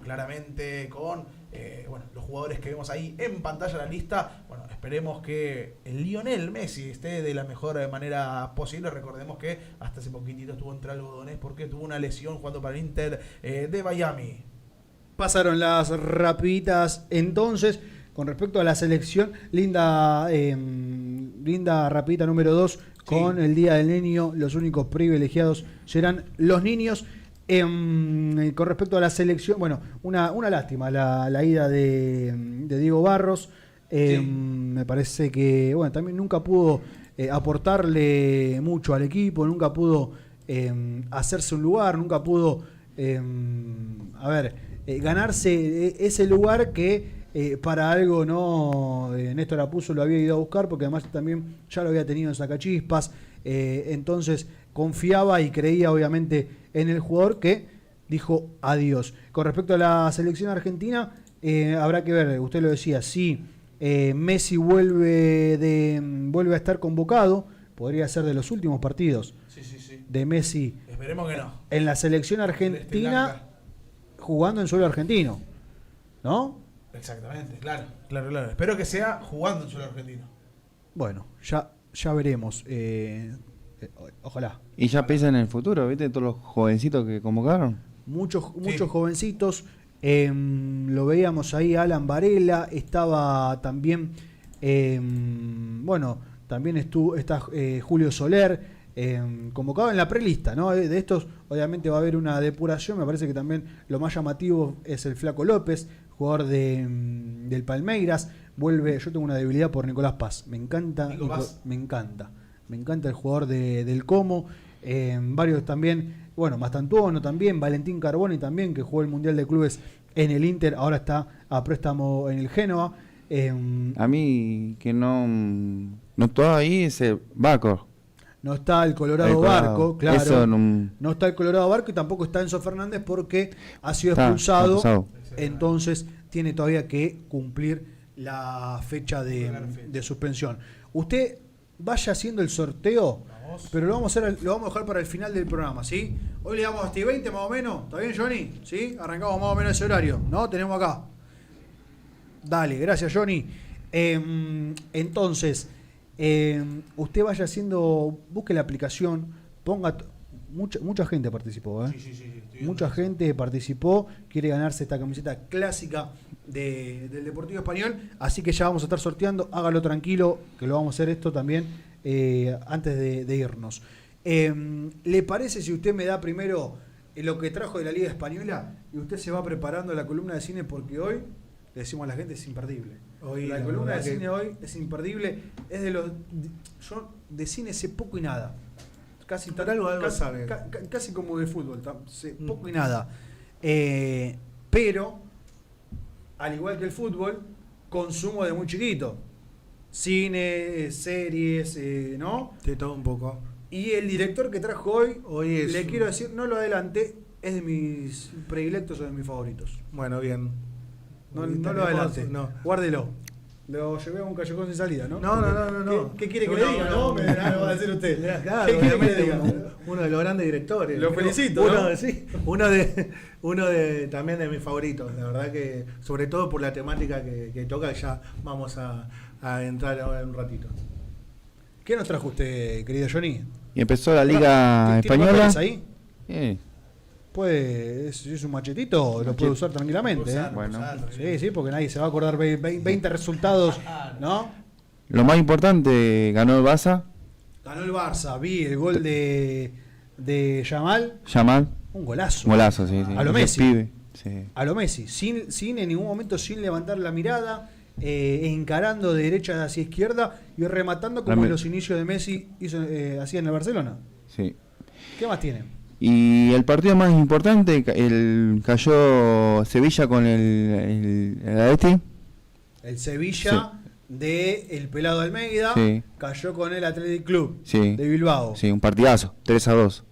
claramente con los jugadores que vemos ahí en pantalla, la lista. Esperemos que el Lionel Messi esté de la mejor manera posible. Recordemos que hasta hace poquitito estuvo entre algodones porque tuvo una lesión jugando para el Inter de Miami. Pasaron las rapiditas entonces. Con respecto a la selección, linda rapidita número 2 con el Día del Niño. Los únicos privilegiados serán los niños. Con respecto a la selección, una lástima la ida de Diego Barros. Me parece que también nunca pudo aportarle mucho al equipo, nunca pudo hacerse un lugar, nunca pudo ganarse ese lugar que para algo Néstor Apuzzo lo había ido a buscar, porque además también ya lo había tenido en Sacachispas. Entonces confiaba y creía obviamente en el jugador, que dijo adiós. Con respecto a la selección argentina, habrá que ver, usted lo decía, si Messi vuelve a estar convocado, podría ser de los últimos partidos de Messi. Esperemos que no. En la selección argentina, jugando en suelo argentino, ¿no? Exactamente, claro. Espero que sea jugando en suelo argentino. Bueno, ya veremos. Ojalá. Y ya piensa en el futuro, ¿viste? Todos los jovencitos que convocaron. Muchos jovencitos. Lo veíamos ahí, Alan Varela. Estaba también. También está Julio Soler. Convocado en la prelista, ¿no? De estos, obviamente, va a haber una depuración. Me parece que también lo más llamativo es el Flaco López, jugador del Palmeiras. Vuelve. Yo tengo una debilidad por Nicolás Paz. Me encanta. Me encanta el jugador del Como. Varios también. Mastantuono también. Valentín Carboni también, que jugó el Mundial de Clubes en el Inter. Ahora está a préstamo en el Génova. A mí, que no estaba ahí, ese Barco. No está el Colorado Barco, claro. Eso no está el Colorado Barco y tampoco está Enzo Fernández porque ha sido expulsado. Entonces tiene todavía que cumplir la fecha de suspensión. Usted vaya haciendo el sorteo, pero lo vamos a dejar para el final del programa, ¿sí? Hoy le damos hasta 20 más o menos. ¿Está bien, Johnny? ¿Sí? Arrancamos más o menos ese horario, ¿no? Tenemos acá. Dale, gracias, Johnny. Entonces, usted vaya haciendo, busque la aplicación, ponga... Mucha gente participó, ¿eh? Sí, mucha gente participó, quiere ganarse esta camiseta clásica del Deportivo Español, así que ya vamos a estar sorteando. Hágalo tranquilo, que lo vamos a hacer esto también antes de irnos. ¿Le parece si usted me da primero lo que trajo de la Liga Española y usted se va preparando la columna de cine? Porque hoy, le decimos a la gente, es imperdible. La columna de cine hoy es imperdible. Es yo de cine sé poco y nada. Casi como de fútbol, poco y nada. Pero, al igual que el fútbol, consumo de muy chiquito. Cine, series, ¿no? De todo un poco. Y el director que trajo hoy es le quiero decir, no lo adelante, es de mis predilectos o de mis favoritos. Bueno, bien. No Tenemos- lo adelante, No. guárdelo. Lo llevé a un callejón sin salida, ¿no? No. ¿Qué quiere que le diga? No, me va a decir usted. Claro, ¿Qué quiere que le obviamente, diga? uno de los grandes directores. Lo felicito, Uno, ¿no? sí, uno de también de mis favoritos. La verdad que, sobre todo por la temática que toca, ya vamos a entrar ahora en un ratito. ¿Qué nos trajo usted, querido Johnny? Y empezó la Liga ¿Tiene Española. papeles ahí? Eh, Puede, es un machetito, lo puede usar tranquilamente. ¿eh? Bueno. Sí, porque nadie se va a acordar 20 resultados, ¿no? Lo más importante, ganó el Barça, Ganó el Barça, vi el gol de Yamal, Yamal. un golazo. Golazo, sí. A lo Ese Messi. pibe, sí. A lo Messi, sin en ningún momento sin levantar la mirada, encarando de derecha hacia izquierda y rematando como en los inicios de Messi hacía en el Barcelona. Sí. ¿Qué más tiene? Y el partido más importante, cayó Sevilla con el Atleti. El Sevilla de el Pelado Almeida Sí. cayó con el Athletic Club Sí. de Bilbao. Sí, un partidazo, 3-2.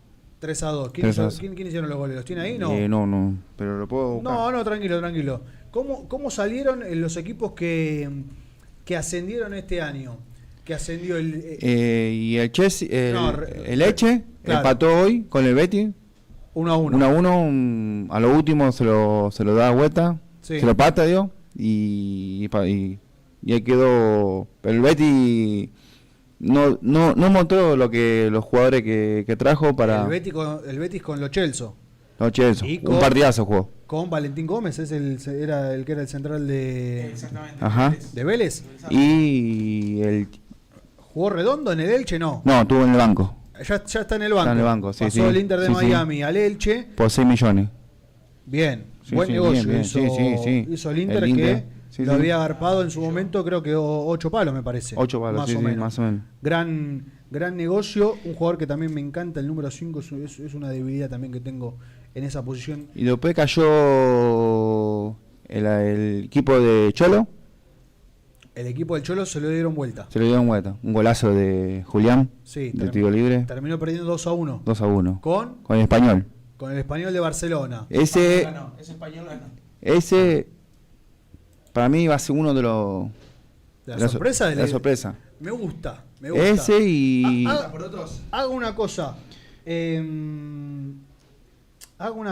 3-2. 3-2. ¿Quién hicieron los goles? ¿Los tiene ahí? No. No, pero lo puedo buscar. No, tranquilo. ¿Cómo salieron los equipos que ascendieron este año? Que ascendió el Y el Chelsea, No, el Elche, claro. empató hoy con el Betis. 1-1. 1-1, a lo último se lo da vuelta, Sí. se lo pata, digo, y ahí quedó. Pero el Betis no mostró lo que los jugadores que trajo para El Betis con Lo Celso. los Chelsea. Y Un partidazo jugó. Con Valentín Gómez, era el que era el central Exactamente. Ajá. de Vélez. Y el ¿Jugó redondo en el Elche? No. no, estuvo en el banco Ya está en el banco. Está en el banco, sí, Pasó sí. el Inter de Sí, sí. Miami al Elche. por 6 millones. Bien. Sí, Buen sí, negocio bien. hizo, Sí. hizo el Inter, El Inter, que sí, lo sí. había agarpado en su momento, creo que 8 palos, me parece. 8 palos, más sí, o sí, menos. más o menos. Gran negocio. Un jugador que también me encanta, el número 5, es una debilidad también que tengo en esa posición. Y después cayó el equipo de Cholo, El equipo del Cholo se lo dieron vuelta. se lo dieron vuelta. Un golazo de Julián, Sí, de tiro libre, terminó perdiendo 2-1 2-1. con Con el Español. el Español de Barcelona. Ese Ganó, ese español ganó. para mí va a ser uno de los... La sorpresa de la sorpresa. Me gusta. Ese y... Por otros. Hago una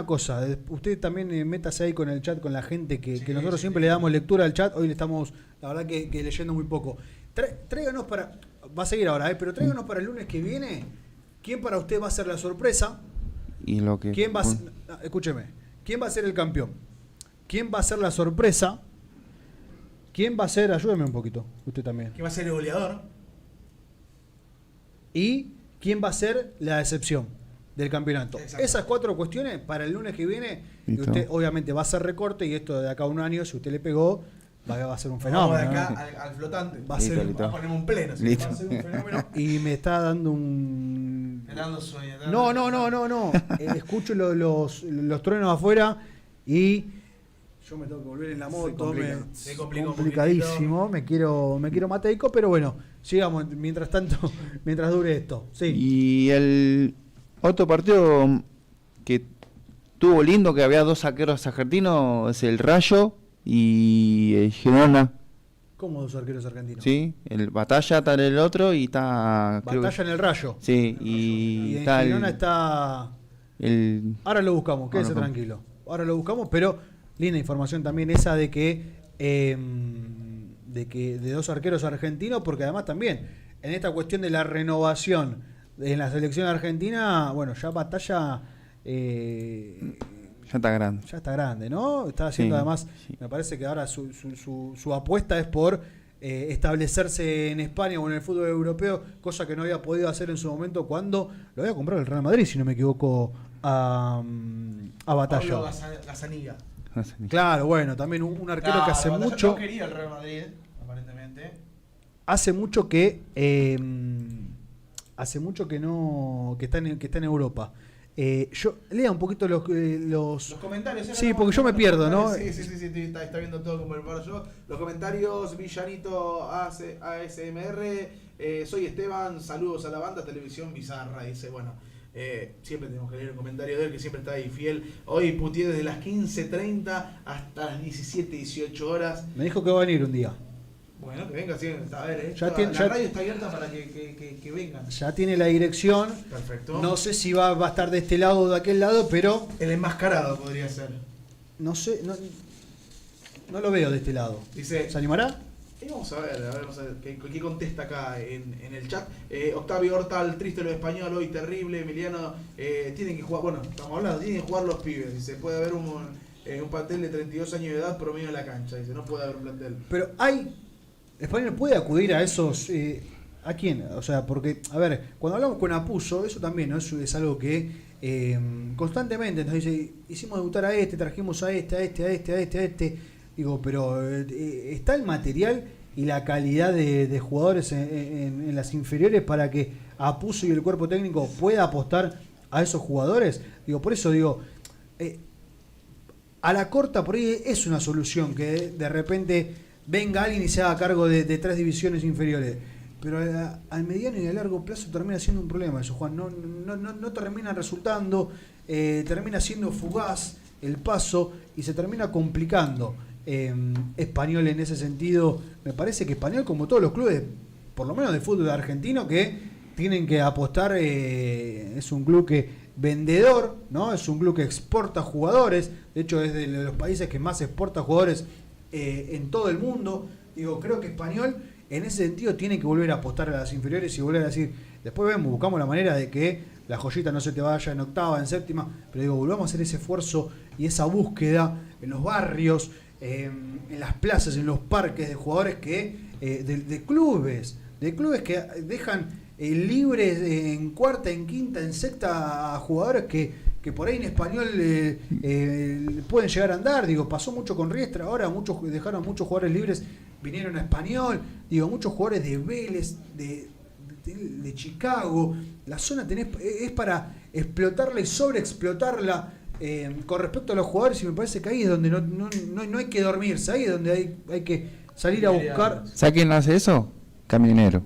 cosa. Usted también métase ahí con el chat, con la gente que nosotros siempre le damos lectura al chat. Hoy le estamos, la verdad, que leyendo muy poco. Tráiganos para. Va a seguir ahora, pero tráiganos para el lunes que viene. ¿Quién para usted va a ser la sorpresa? y lo que ¿Quién va a ser, escúcheme, ¿quién va a ser el campeón? ¿Quién va a ser la sorpresa? ¿Quién va a ser, ayúdeme un poquito, usted también? Que va a ser el goleador. ¿Y quién va a ser la decepción del campeonato? Exacto. Esas 4 cuestiones para el lunes que viene, y Listo. usted obviamente va a hacer recorte y esto de acá a un año, si usted le pegó, va a ser un Vamos fenómeno. de acá ¿no? al flotante. Va a ser un- Listo. Ponemos un pleno. ¿sí? Listo. Va a ser un fenómeno. Y me está dando un... Me está dando sueño. No. Escucho los truenos afuera y yo me tengo que volver en la moto. Se complica un complicadísimo. Me quiero mateico, pero bueno, sigamos mientras tanto, mientras dure esto. Sí. Y el otro partido que tuvo lindo, que había 2 arqueros argentinos, es el Rayo y el Girona. ¿Cómo 2 arqueros argentinos? Sí, el Batalla está en el otro y está... creo que- Batalla en el Rayo. Sí, Y y en está Girona está... el... Ahora lo buscamos, quédese Ahora lo- tranquilo. Ahora lo buscamos, pero linda información también esa de que de 2 arqueros argentinos, porque además también en esta cuestión de la renovación en la selección argentina, bueno, ya Batalla ya está grande. ya está grande, ¿no? Está haciendo Sí, además, sí. me parece que ahora su apuesta es por establecerse en España o en el fútbol europeo, cosa que no había podido hacer en su momento cuando lo había comprado el Real Madrid, si no me equivoco, a Batalla. Pablo Gazzaniga. No sé ni- Claro, bueno, también un arquero que hace Batalla mucho, No quería el Real Madrid, aparentemente. hace mucho que no que está en Europa. Yo lea un poquito los Los comentarios. Sí, ahora porque yo me vamos a pierdo, los ¿no? comentarios. Sí, está viendo todo como el paro yo. Los comentarios, Villanito ASMR, Soy Esteban, saludos a la banda, Televisión Bizarra. Dice, bueno, siempre tenemos que leer el comentario de él, que siempre está ahí fiel. Hoy putié desde las 15:30 hasta las 17-18 horas. Me dijo que va a venir un día. Bueno, que venga, sí, a ver, Ya la tiene- ya- radio está abierta para que vengan. Ya tiene la dirección. Perfecto. No sé si va a estar de este lado o de aquel lado, pero El enmascarado podría ser. no sé, no lo veo de este lado. Dice, ¿Se animará? y vamos a ver qué contesta acá en el chat. Octavio Hortal, triste lo español, hoy terrible. Emiliano, tienen que jugar, bueno, estamos hablando, tienen que jugar los pibes. Dice, puede haber un plantel de 32 años de edad promedio en la cancha. Dice, no puede haber un plantel. Pero España puede acudir a esos. ¿A quién? O sea, porque, a ver, cuando hablamos con Apuso, eso también, ¿no? Es algo que constantemente nos dice: hicimos debutar a este, trajimos a este. Digo, pero ¿está el material y la calidad de jugadores en las inferiores para que Apuso y el cuerpo técnico pueda apostar a esos jugadores? Digo, por eso digo. A la corta por ahí es una solución que de repente venga alguien y se haga cargo de 3 divisiones inferiores. Pero al mediano y a largo plazo termina siendo un problema eso, Juan. No termina resultando, termina siendo fugaz el paso y se termina complicando. Español en ese sentido, me parece que Español, como todos los clubes, por lo menos de fútbol argentino, que tienen que apostar, es un club que vendedor, ¿no? Es un club que exporta jugadores, de hecho es de los países que más exporta jugadores en todo el mundo. Digo, creo que Español en ese sentido tiene que volver a apostar a las inferiores y volver a decir, después buscamos la manera de que la joyita no se te vaya en octava, en séptima, pero digo, volvamos a hacer ese esfuerzo y esa búsqueda en los barrios, en las plazas, en los parques de jugadores que de clubes que dejan libres en cuarta, en quinta, en sexta a jugadores que por ahí en Español pueden llegar a andar. Digo, pasó mucho con Riestra, ahora dejaron muchos jugadores libres, vinieron a Español. Digo, muchos jugadores de Vélez, de Chicago. La zona es para explotarla y sobreexplotarla con respecto a los jugadores, y me parece que ahí es donde no hay que dormirse, ahí es donde hay que salir a buscar. ¿Sabes quién hace eso? Camionero.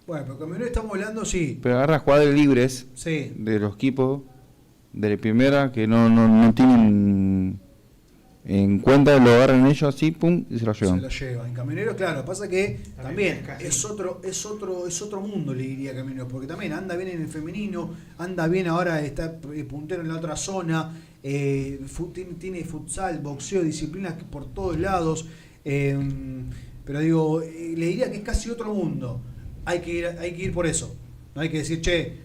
Bueno, pero Camionero estamos hablando, sí. Pero agarra jugadores libres Sí. de los equipos de la primera que no tienen en cuenta, lo agarran ellos así, pum, y se lo llevan. Se lo lleva. En Camionero, claro, pasa que también es otro mundo, le diría Camionero, porque también anda bien en el femenino, anda bien ahora, está puntero en la otra zona, tiene futsal, boxeo, disciplinas por todos lados, pero digo, le diría que es casi otro mundo. Hay que ir por eso. No hay que decir, che,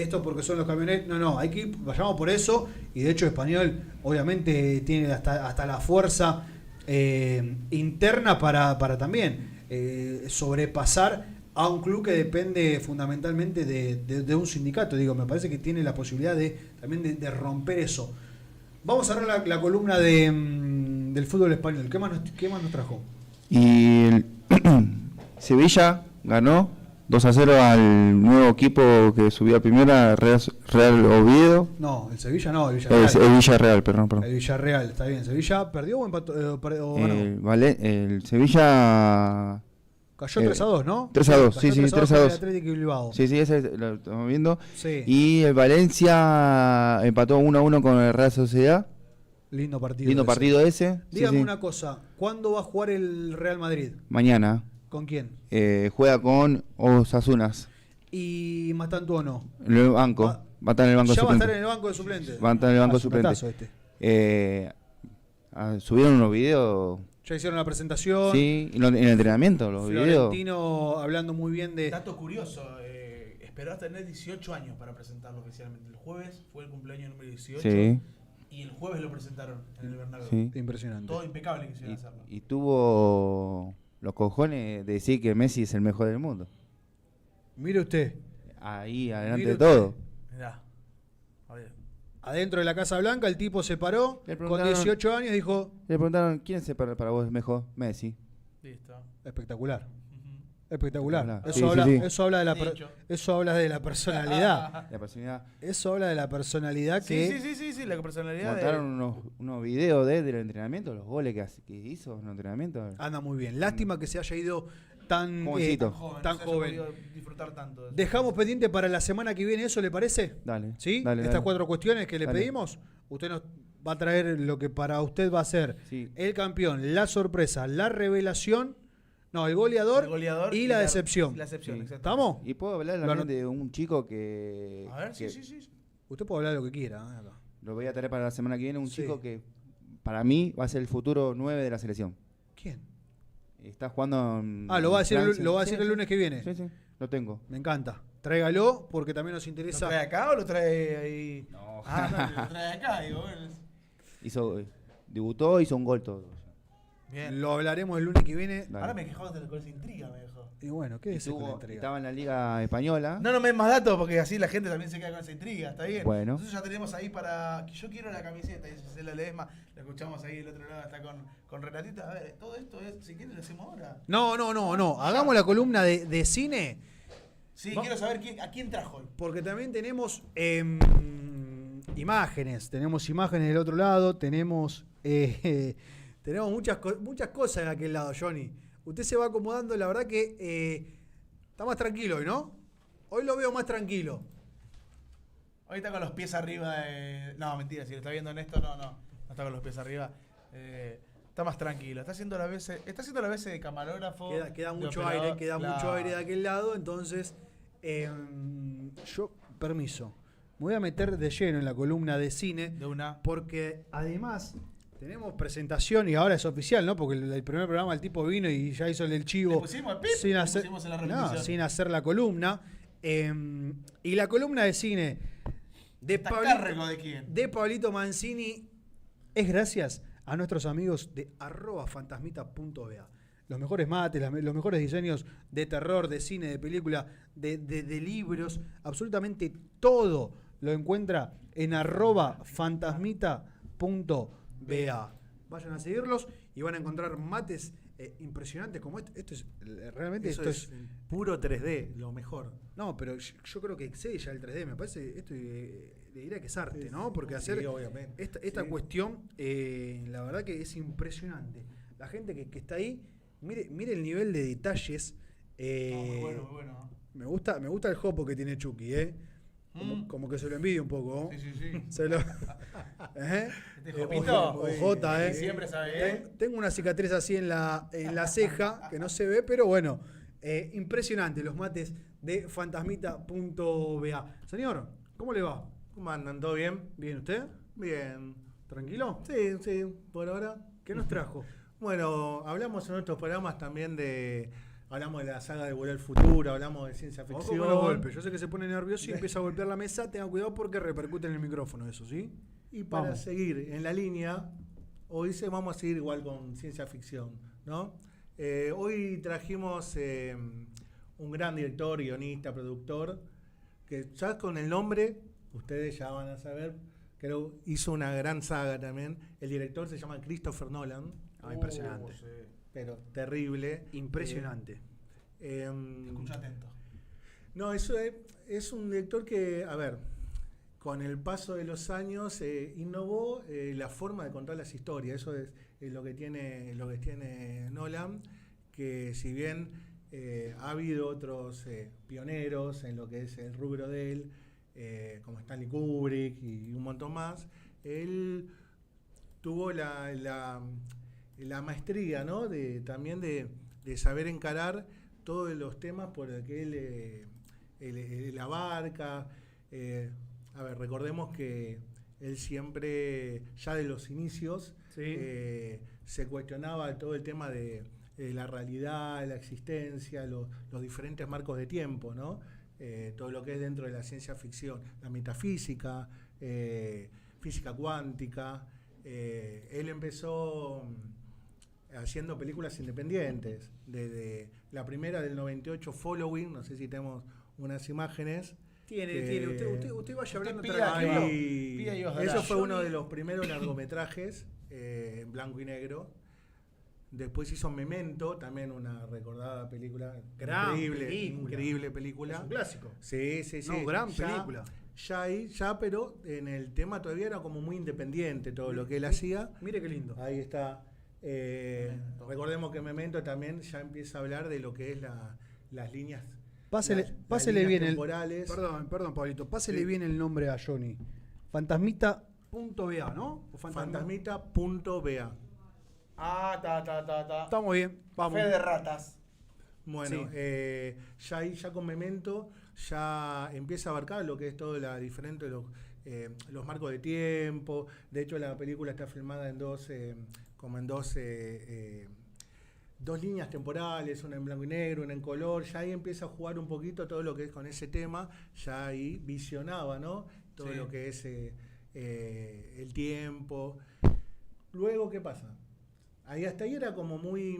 esto porque son los camioneros. No, hay que ir, vayamos por eso. Y de hecho Español obviamente tiene hasta la fuerza interna para también sobrepasar a un club que depende fundamentalmente de un sindicato. Digo, me parece que tiene la posibilidad también de romper eso. Vamos a ver la columna del fútbol español. ¿Qué más nos trajo? Y Sevilla ganó 2-0 al nuevo equipo que subió a primera, Real Oviedo. No, el Sevilla no, el Villarreal. El Villarreal, perdón. El Villarreal, está bien. ¿Sevilla perdió o empató? O ganó? El Sevilla Cayó 3-2, ¿no? 3-2, sí, 3-2 3-2. con el Atlético y Bilbao. Sí, ese lo estamos viendo. Sí. Y el Valencia empató 1-1 con el Real Sociedad. Lindo partido. Lindo partido ese. Dígame Sí. una cosa, ¿cuándo va a jugar el Real Madrid? Mañana ¿Con quién? juega con Osasunas. Y Mastantuono. En el banco. Va a estar en el banco Ya va a suplente. estar en el banco de suplentes. Va a estar en el banco suplente. Suplentazo este. Subieron unos videos. Ya hicieron la presentación. Sí, en el entrenamiento, los videos. Florentino hablando muy bien de... Dato curioso, esperó hasta tener 18 años para presentarlo oficialmente. El jueves fue el cumpleaños número 18 Sí, y el jueves lo presentaron en el Bernabéu. sí. Impresionante. Todo impecable que hicieron hacerlo. Y tuvo los cojones de decir que Messi es el mejor del mundo. Mire usted, Ahí, adelante Mire de todo. Mirá. A ver. adentro de la Casa Blanca el tipo se paró Le con preguntaron- 18 años y dijo, Le preguntaron, ¿quién es para vos el mejor? Messi. Listo. espectacular. Ujú. Espectacular. Espectacular. Eso, Sí, habla, sí, sí. Eso, habla de Dicho. eso habla de la personalidad. La personalidad. Eso habla de la personalidad que... Sí, la personalidad Montaron unos videos del entrenamiento, los goles que hizo en el entrenamiento. Anda muy bien. Lástima que se haya ido tan Jovencito. tan no se haya joven. podido disfrutar tanto de eso. Dejamos pendiente para la semana que viene eso, ¿le parece? Dale. ¿Sí? Dale, Estas dale. 4 cuestiones que le Dale. pedimos, usted nos va a traer lo que para usted va a ser Sí. el campeón, la sorpresa, la revelación, no, el goleador, El goleador y la decepción. La excepción, Sí. exacto. ¿Estamos? Y puedo hablar Lo también anot- de un chico que, A ver, que sí. Usted puede hablar lo que quiera. Acá. lo voy a traer para la semana que viene, un Sí. chico que para mí va a ser el futuro 9 de la selección. ¿Quién? Está jugando en Lo va a decir, Francia. lo va a Sí, decir el sí. lunes que viene. Sí, lo tengo. Me encanta. Tráigalo porque también nos ¿Lo interesa. trae acá o lo trae ahí? No. Ah, no, lo trae acá, digo, bueno. Debutó, hizo un gol todo. Bien. Lo hablaremos el lunes que viene. Dale. Ahora me quejó con esa intriga, me dejó. Y bueno, ¿qué Y es con la tuvo- entrega? estaba en la Liga Española. No me den más datos porque así la gente también se queda con esa intriga, ¿está bien? Bueno. Nosotros ya tenemos ahí para. Yo quiero la camiseta, y se la Ledesma. La escuchamos ahí, el otro lado está con Renatita. A ver, todo esto es. Si quieren, lo hacemos ahora. No. Hagamos la columna de cine. Sí, Va- quiero saber a quién trajo hoy. Porque también tenemos imágenes. Tenemos imágenes del otro lado. Tenemos tenemos muchas cosas en aquel lado, Johnny. Usted se va acomodando. La verdad que está más tranquilo hoy, ¿no? Hoy lo veo más tranquilo. Hoy está con los pies arriba. No, mentira, si lo está viendo Néstor, no está con los pies arriba. Está más tranquilo. Está haciendo la vez de camarógrafo. Queda de mucho operador. aire, queda Claro. mucho aire de aquel lado, entonces yo, permiso, me voy a meter de lleno en la columna de cine, De una. porque además tenemos presentación y ahora es oficial, ¿no? Porque el primer programa el tipo vino y ya hizo el chivo Le pusimos el pip, sin le hacer, pusimos en la no, repetición. sin hacer la columna. Y la columna de cine de ¿Está a cargo de quién? de Pablito Mancini es gracias a nuestros amigos de @fantasmita.ba. Los mejores mates, los mejores diseños de terror, de cine, de película, de libros, absolutamente todo lo encuentra en @fantasmita.ba. Vayan a seguirlos y van a encontrar mates impresionantes como este. Esto es realmente Eso esto es puro 3D, lo mejor. no, pero yo creo que excede ya el 3D. Me parece, esto le diría que es arte, Sí, ¿no? Porque sí, hacer obviamente. esta Sí. cuestión, la verdad que es impresionante. La gente que está ahí, mire el nivel de detalles. Muy bueno, muy bueno. Me gusta el jopo que tiene Chucky, ¿eh? Como que se lo envidia un poco. Sí. Se lo, Este Jopito. Ojota, ¿eh? Siempre sabe, Tengo una cicatriz así en la ceja que no se ve, pero bueno, impresionante los mates de fantasmita.ba. Señor, ¿cómo le va? ¿Cómo andan? ¿Todo bien? ¿Bien usted? Bien. ¿Tranquilo? Sí, por ahora. ¿Qué nos trajo? Bueno, hablamos en otros programas también hablamos de la saga de Volver al Futuro, hablamos de ciencia Ojo ficción. con los golpes. Yo sé que se pone nervioso y empieza a golpear la mesa. Tenga cuidado porque repercute en el micrófono eso, ¿sí? Y para Vamos. seguir en la línea, hoy vamos a seguir igual con ciencia ficción, ¿no? Hoy trajimos un gran director, guionista, productor, que ya con el nombre, ustedes ya van a saber, creo hizo una gran saga también. El director se llama Christopher Nolan, Impresionante. pero terrible. Impresionante. Escucha atento. No, eso es un director que, a ver, con el paso de los años innovó la forma de contar las historias. Eso es lo que tiene Nolan, que si bien ha habido otros pioneros en lo que es el rubro de él, como Stanley Kubrick y un montón más, él tuvo la maestría, ¿no? También de saber encarar todos los temas por los que él abarca. A ver, recordemos que él siempre, ya de los inicios, Sí. se cuestionaba todo el tema de la realidad, la existencia, los diferentes marcos de tiempo, ¿no? Todo lo que es dentro de la ciencia ficción, la metafísica, física cuántica. Él empezó haciendo películas independientes, desde la primera del 98, Following, no sé si tenemos unas imágenes. Tiene. Usted vaya hablando pida tranquilo. aquí, Pida y os dará. Eso fue uno de los primeros largometrajes en blanco y negro. Después hizo Memento, también una recordada película. Gran increíble, película. increíble película. Es un clásico. Sí. No, gran película. Ya, pero en el tema todavía era como muy independiente todo lo que él hacía. Mire qué lindo. Ahí está Memento. Recordemos que Memento también ya empieza a hablar de lo que es las líneas. Pásele líneas bien temporales. Perdón, Pablito. Pásele Sí. bien el nombre a Johnny. Fantasmita.ba, ¿no? O Fantasmita.ba. Ta. Estamos bien. Vamos. Fe de ratas. Bueno, Sí. ya ahí, ya con Memento, ya empieza a abarcar lo que es todo los marcos de tiempo. De hecho, la película está filmada en dos líneas temporales, una en blanco y negro, una en color. Ya ahí empieza a jugar un poquito todo lo que es con ese tema. Ya ahí visionaba, ¿no? Todo Sí. lo que es el tiempo. Luego, ¿qué pasa? Hasta ahí era como muy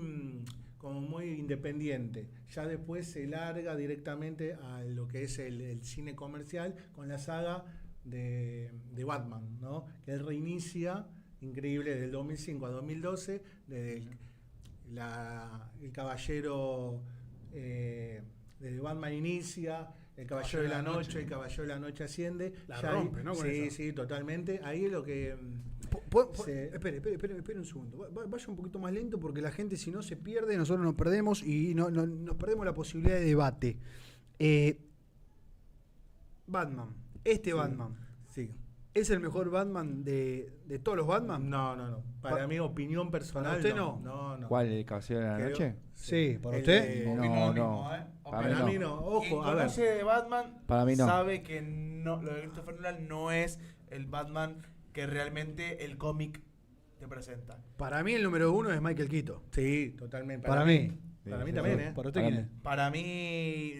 independiente. Ya después se larga directamente a lo que es el cine comercial con la saga de Batman, ¿no? Que él reinicia, increíble, del 2005 a 2012, desde el Caballero, desde Batman inicia, el Caballero de la Noche, el Caballero de la Noche asciende. La ya rompe, ahí, ¿no? Con sí, esa. sí, totalmente. Ahí es lo que... Sí. Espere un segundo. Vaya un poquito más lento porque la gente, si no, se pierde, nosotros nos perdemos y nos perdemos la posibilidad de debate. Batman. Sí. Batman. Sí. ¿Es el mejor Batman de todos los Batman? No. Para mí, opinión personal. ¿Para usted no? ¿Cuál? ¿El Caballero de la Creo- Noche? Sí, ¿para El usted? de- No, Opino lo no. mismo, ¿eh? Para mí no. Quien Ojo, a ver. conoce de Batman Para mí no. sabe que no, lo de Christopher Nolan no es el Batman que realmente el cómic te presenta. Para mí el número 1 es Michael Keaton. Sí, totalmente. Para mí. Para mí Sí, también, sí. ¿eh? ¿Para usted Para quién mí. es? Para mí,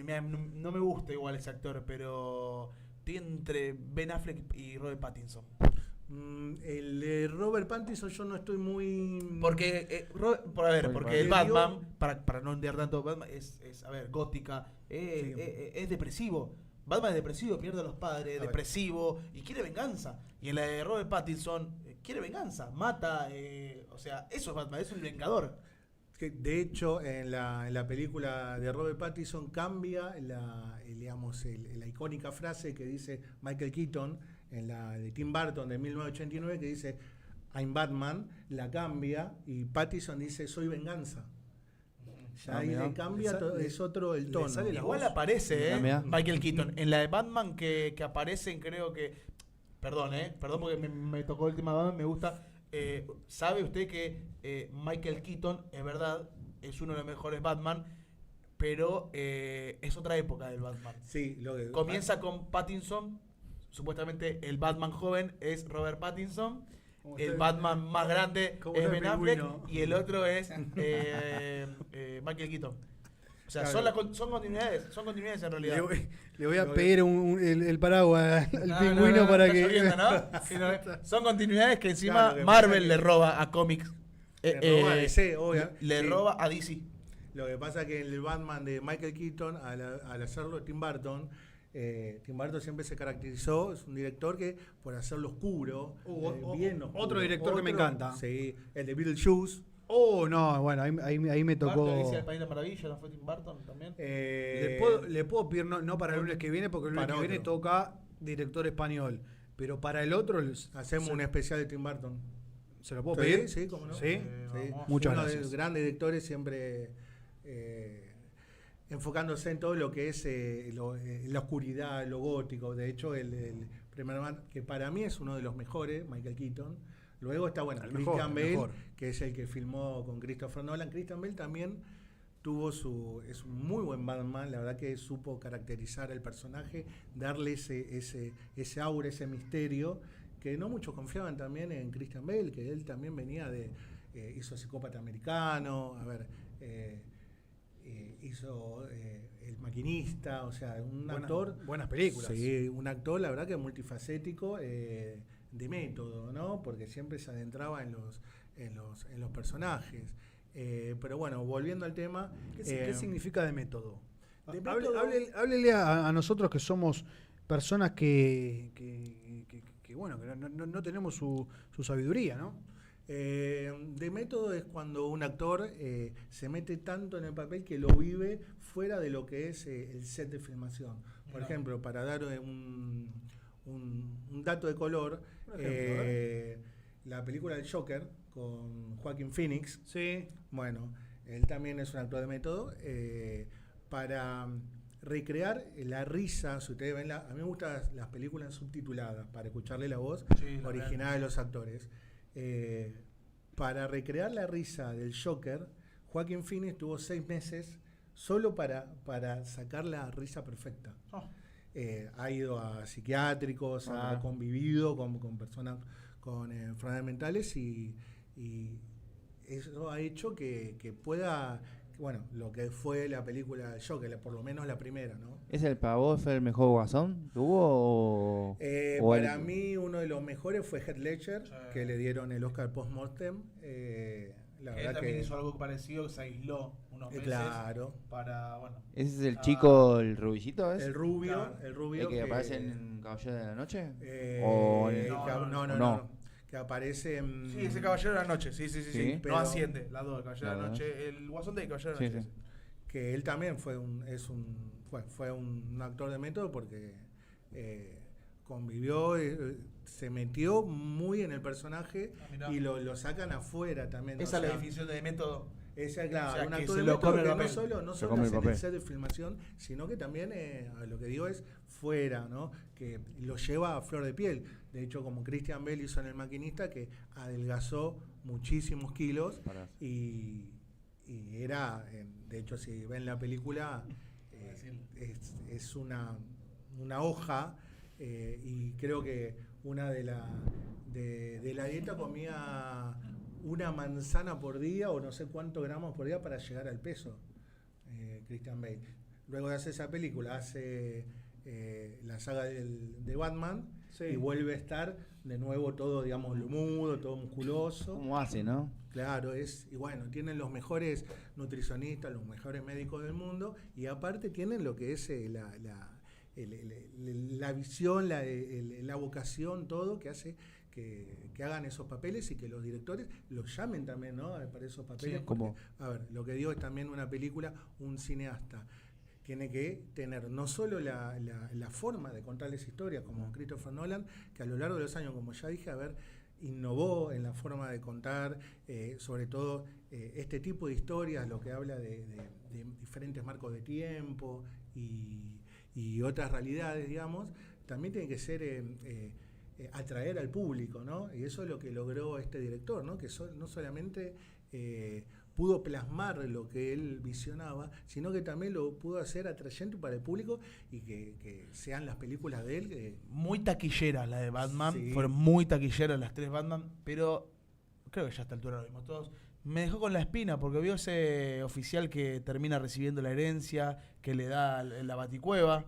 no me gusta igual ese actor, pero estoy entre Ben Affleck y Robert Pattinson. El de Robert Pattinson yo no estoy muy... Porque, porque el Le Batman, para no ondear tanto, Batman es, a ver, gótica, es depresivo. Batman es depresivo, pierde a los padres, ver. depresivo y quiere venganza. Y en la de Robert Pattinson, quiere venganza, mata, o sea, eso es Batman, es un vengador. Que, de hecho, en la película de Robert Pattinson cambia la icónica frase que dice Michael Keaton en la de Tim Burton de 1989, que dice I'm Batman, la cambia y Pattinson dice soy venganza. Ya ahí mirá. le cambia, es otro el le tono. sale la Igual voz. aparece, Mirá. Michael Keaton. En la de Batman que aparecen, creo que. Perdón porque me tocó el tema de Batman, me gusta. ¿Sabe usted que Michael Keaton, es verdad, es uno de los mejores Batman, pero es otra época del Batman? Sí, lo que Comienza con Pattinson, supuestamente el Batman joven es Robert Pattinson, Como el usted- Batman más grande como es el Ben Affleck pingüino. y el otro es Michael Keaton. O sea, Claro. son continuidades en realidad. Le voy a pedir el paraguas al No, pingüino no, para está que... lloviendo, ¿no? Sí, no, son continuidades que encima Claro, que Marvel pasa que- le roba a cómics. Le roba a DC, obvio. Le Sí. roba a DC. Lo que pasa es que el Batman de Michael Keaton, al hacerlo Tim Burton siempre se caracterizó, es un director que por hacerlo oscuro, bien oscuro. otro director que me encanta. Sí, el de Beetlejuice. Oh, no, bueno, ahí me tocó... Barton dice El País de la Maravilla, ¿no fue Tim Burton también? Le puedo pedir, no para el lunes que viene, porque el lunes Para que viene otro. toca director español. Pero para el otro, Hacemos un especial de Tim Burton. ¿se lo puedo Sí, pedir? sí, cómo no. ¿Sí? Sí. Vamos. Muchas Uno gracias. de los grandes directores siempre enfocándose en todo lo que es la oscuridad, lo gótico. De hecho, el primer Batman, que para mí es uno de los mejores, Michael Keaton. Luego está, bueno, El mejor, Christian el Bale, mejor. que es el que filmó con Christopher Nolan. Christian Bale también es un muy buen Batman, la verdad que supo caracterizar al personaje, darle ese aura, ese misterio, que no muchos confiaban también en Christian Bale, que él también venía hizo Psicópata Americano, hizo El Maquinista, o sea, un actor... Buenas películas. Sí, un actor, la verdad que multifacético, de método, ¿no? Porque siempre se adentraba en los personajes. Pero bueno, volviendo al tema... ¿Qué significa de método? De método- Háblele a nosotros que somos personas que bueno, que no tenemos su sabiduría, ¿no? de método es cuando un actor se mete tanto en el papel que lo vive fuera de lo que es el set de filmación. Por ejemplo, para dar un dato de color, Por ejemplo, la película del Joker con Joaquin Phoenix. Sí. Bueno, él también es un actor de método. Para recrear la risa, si ustedes ven, a mí me gustan las películas subtituladas para escucharle la voz original de los actores. Para recrear la risa del Joker, Joaquin Phoenix tuvo 6 meses solo para sacar la risa perfecta. Ha ido a psiquiátricos, ha convivido con personas con enfermedades mentales y eso ha hecho que pueda, bueno, lo que fue la película Joker, por lo menos la primera, ¿no? ¿Es el para vos fue el mejor guasón que hubo? Para mí uno de los mejores fue Heath Ledger, que le dieron el Oscar post-mortem. La Él verdad también que hizo algo parecido, que se aisló unos meses claro. para, bueno. ¿Ese es el chico, el rubillito? ¿Es? El rubio, Claro. el rubio ¿El que aparece en Caballero de la Noche? No, que aparece en... Sí, ese Caballero de la Noche, sí. Sí. No asciende, las dos, el Caballero de la Las dos. Noche, el Guasón de Caballero de la Sí, Noche. sí. Que él también fue un actor de método porque convivió, se metió muy en el personaje mirá. y lo sacan afuera también. Esa es la sea, definición de método. Esa, claro, O sea, un que actor se de lo método come el que papel. no Se solo come el hace en papel. el set de filmación, sino que también, lo que digo es fuera, ¿no? Que lo lleva a flor de piel. De hecho, como Christian Bale hizo en El Maquinista, que adelgazó muchísimos kilos y era, de hecho, si ven la película, es una hoja, y creo que una de la dieta comía una manzana por día o no sé cuántos gramos por día para llegar al peso, Christian Bale. Luego de hacer esa película, hace la saga de Batman, y vuelve a estar de nuevo todo, digamos, mudo, todo musculoso. ¿Cómo hace, no? Claro, y bueno, tienen los mejores nutricionistas, los mejores médicos del mundo, y aparte tienen lo que es la visión, la vocación, todo que hace que hagan esos papeles y que los directores los llamen también, ¿no? Para esos papeles. Sí, porque, ¿cómo? a ver, lo que digo es también una película, un cineasta tiene que tener no solo la forma de contarles historias como Christopher Nolan, que a lo largo de los años, como ya dije, innovó en la forma de contar, sobre todo este tipo de historias, lo que habla de diferentes marcos de tiempo y otras realidades, digamos, también tiene que ser atraer al público, ¿no? Y eso es lo que logró este director, ¿no? Que no solamente pudo plasmar lo que él visionaba, sino que también lo pudo hacer atrayente para el público y que sean las películas de él. Muy taquillera la de Batman, Sí. fueron muy taquilleras las 3 Batman, pero creo que ya a esta altura lo vimos todos. Me dejó con la espina porque vio ese oficial que termina recibiendo la herencia, que le da la baticueva.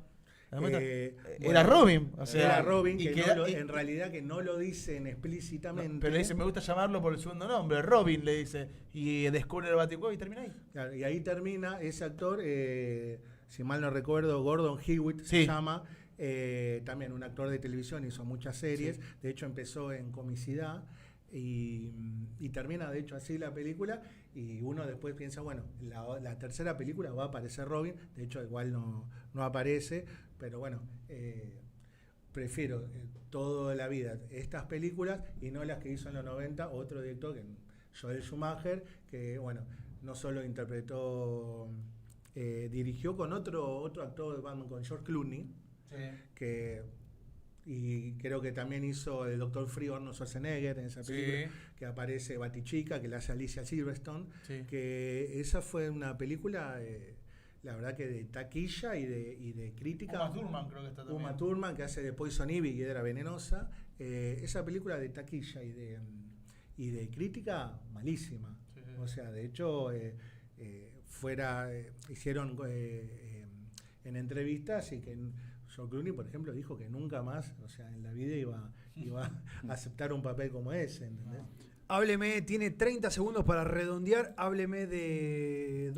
Era Robin, o sea, era Robin, y que que- en realidad que no lo dicen explícitamente. pero le dice, me gusta llamarlo por el segundo nombre, Robin le dice, y descubre el baticueva y termina ahí. Claro, y ahí termina ese actor, si mal no recuerdo, Gordon Hewitt Sí. se llama, también un actor de televisión, hizo muchas series, de hecho empezó en Comicidad y termina de hecho así la película y uno después piensa, bueno, la tercera película va a aparecer Robin, de hecho igual no aparece, pero bueno, prefiero toda la vida estas películas y no las que hizo en los 90 otro director, Joel Schumacher, que bueno, no solo interpretó, dirigió con otro actor de Batman, con George Clooney, y creo que también hizo el Dr. Frío Arnold Schwarzenegger en esa película, que aparece Batichica, que la hace Alicia Silverstone, que esa fue una película, la verdad que de taquilla y de crítica. Uma Thurman creo que está también. Uma Thurman, que hace de Poison Ivy y Hiedra Venenosa, esa película de taquilla y de crítica malísima. O sea, de hecho, hicieron en entrevistas y que George Clooney, por ejemplo, dijo que nunca más, o sea, en la vida iba a aceptar un papel como ese, ¿entendés? Hábleme, tiene 30 segundos para redondear, hábleme de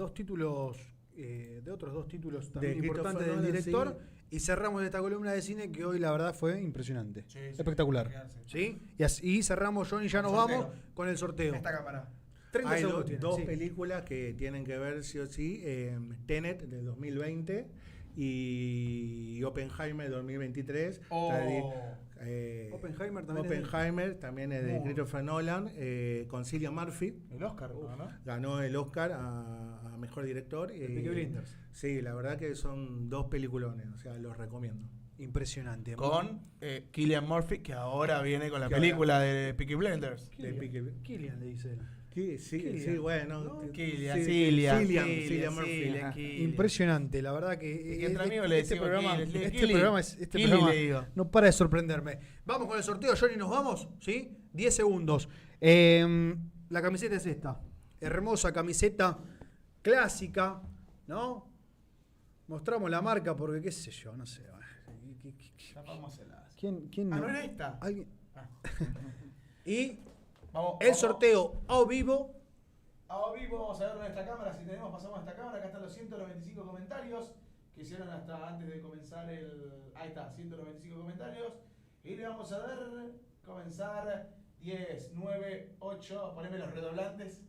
otros dos títulos también De importantes Christopher del Nolan, director, y cerramos esta columna de cine que hoy la verdad fue impresionante, espectacular. ¿Sí? Y cerramos, Johnny, ya nos vamos con el sorteo. Esta cámara. 30 Hay segundos tiene, dos sí. películas que tienen que ver sí o sí, Tenet del 2020 y Oppenheimer 2023. Oppenheimer también es de Christopher Nolan, con Cillian Murphy. El Oscar, ¿no? Ganó el Oscar a Mejor Director. Peaky Blinders. Sí, la verdad que son 2 peliculones, o sea, los recomiendo. Impresionante. Con Cillian Murphy, que ahora viene con la película de Peaky Blinders. Killian le dice él. Sí, bueno. ¿No? Cillian Murphy. Impresionante, la verdad que que entre amigos le este decimos programa le digo. no para de sorprenderme. Vamos con el sorteo, Johnny, nos vamos, ¿sí? 10 segundos. La camiseta es esta. Hermosa camiseta clásica, ¿no? Mostramos la marca porque qué sé yo, no sé. ¿Quién ¿no era esta? ¿Alguien? Y Vamos, el sorteo a vivo. A vivo, vamos a ver nuestra cámara. Si tenemos, pasamos a esta cámara. Acá están los 195 comentarios que hicieron hasta antes de comenzar el. Ahí está, 195 comentarios. Y le vamos a dar. Comenzar 10, 9, 8. Poneme los redoblantes.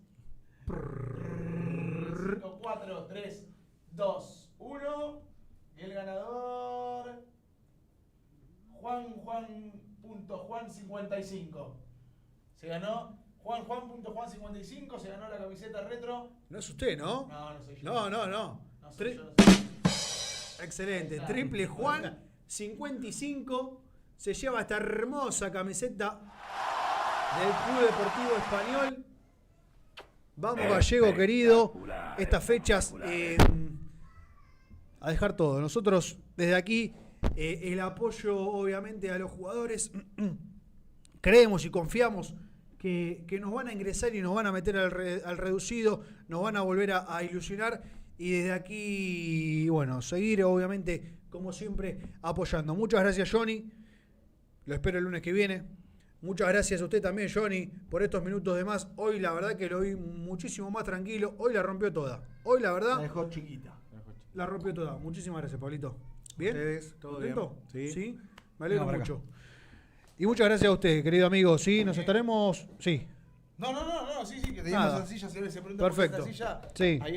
5, 4, 3, 2, 1. Y el ganador. Juan.Juan55. Se ganó Juan.Juan55, se ganó la camiseta retro. No es usted, ¿no? No, no soy yo. No. No soy yo, Excelente. Triple Juan 55 se lleva esta hermosa camiseta del Club Deportivo Español. Vamos, Gallego querido. Estas fechas a dejar todo. Nosotros desde aquí el apoyo obviamente a los jugadores. Creemos y confiamos que nos van a ingresar y nos van a meter al reducido, nos van a volver a ilusionar y desde aquí, bueno, seguir obviamente como siempre apoyando. Muchas gracias, Johnny, lo espero el lunes que viene. Muchas gracias a usted también, Johnny, por estos minutos de más. Hoy la verdad que lo vi muchísimo más tranquilo, hoy la rompió toda. Hoy la verdad La dejó chiquita. la rompió toda. Muchísimas gracias, Pablito. ¿Bien? ¿Ustedes? ¿Todo ¿Contento? bien? Sí. Me alegro Venga para mucho. Y muchas gracias a usted, querido amigo. Sí, nos estaremos. Sí. No, sí, que teníamos Nada. esa silla, se pregunta Perfecto. por esa silla. Sí. Ahí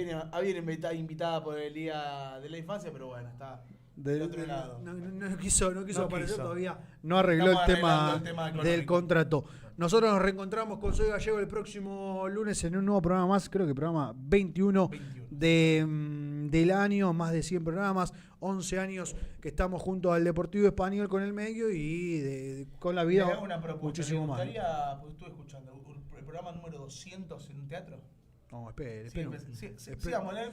viene invitada por el Día de la Infancia, pero bueno, está del otro lado. No quiso aparecer quiso. todavía. No arregló Estamos el tema, arreglando el tema económico. del contrato. Nosotros nos reencontramos con Soy Gallego el próximo lunes en un nuevo programa más, creo que programa 21. Del año, más de 100 programas, 11 años que estamos junto al Deportivo Español con el medio y con la vida Le hago una propuesta. muchísimo ¿Le más. gustaría, pues estuve escuchando, el programa número 200 en un teatro? No, espere. Sigamos,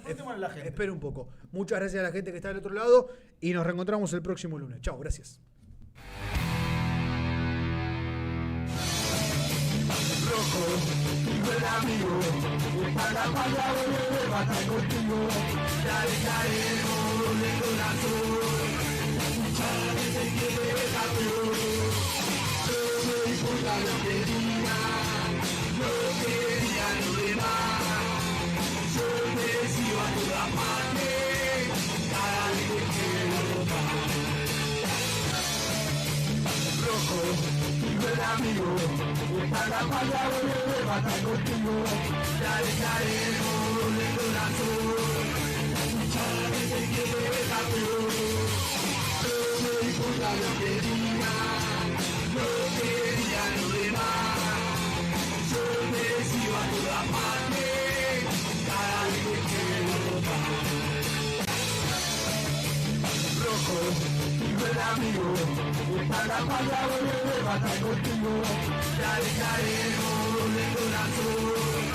preguntémosle a la gente. Espera un poco. Muchas gracias a la gente que está del otro lado y nos reencontramos el próximo lunes. Chao, gracias. Contigo, ya dejaremos de corazón.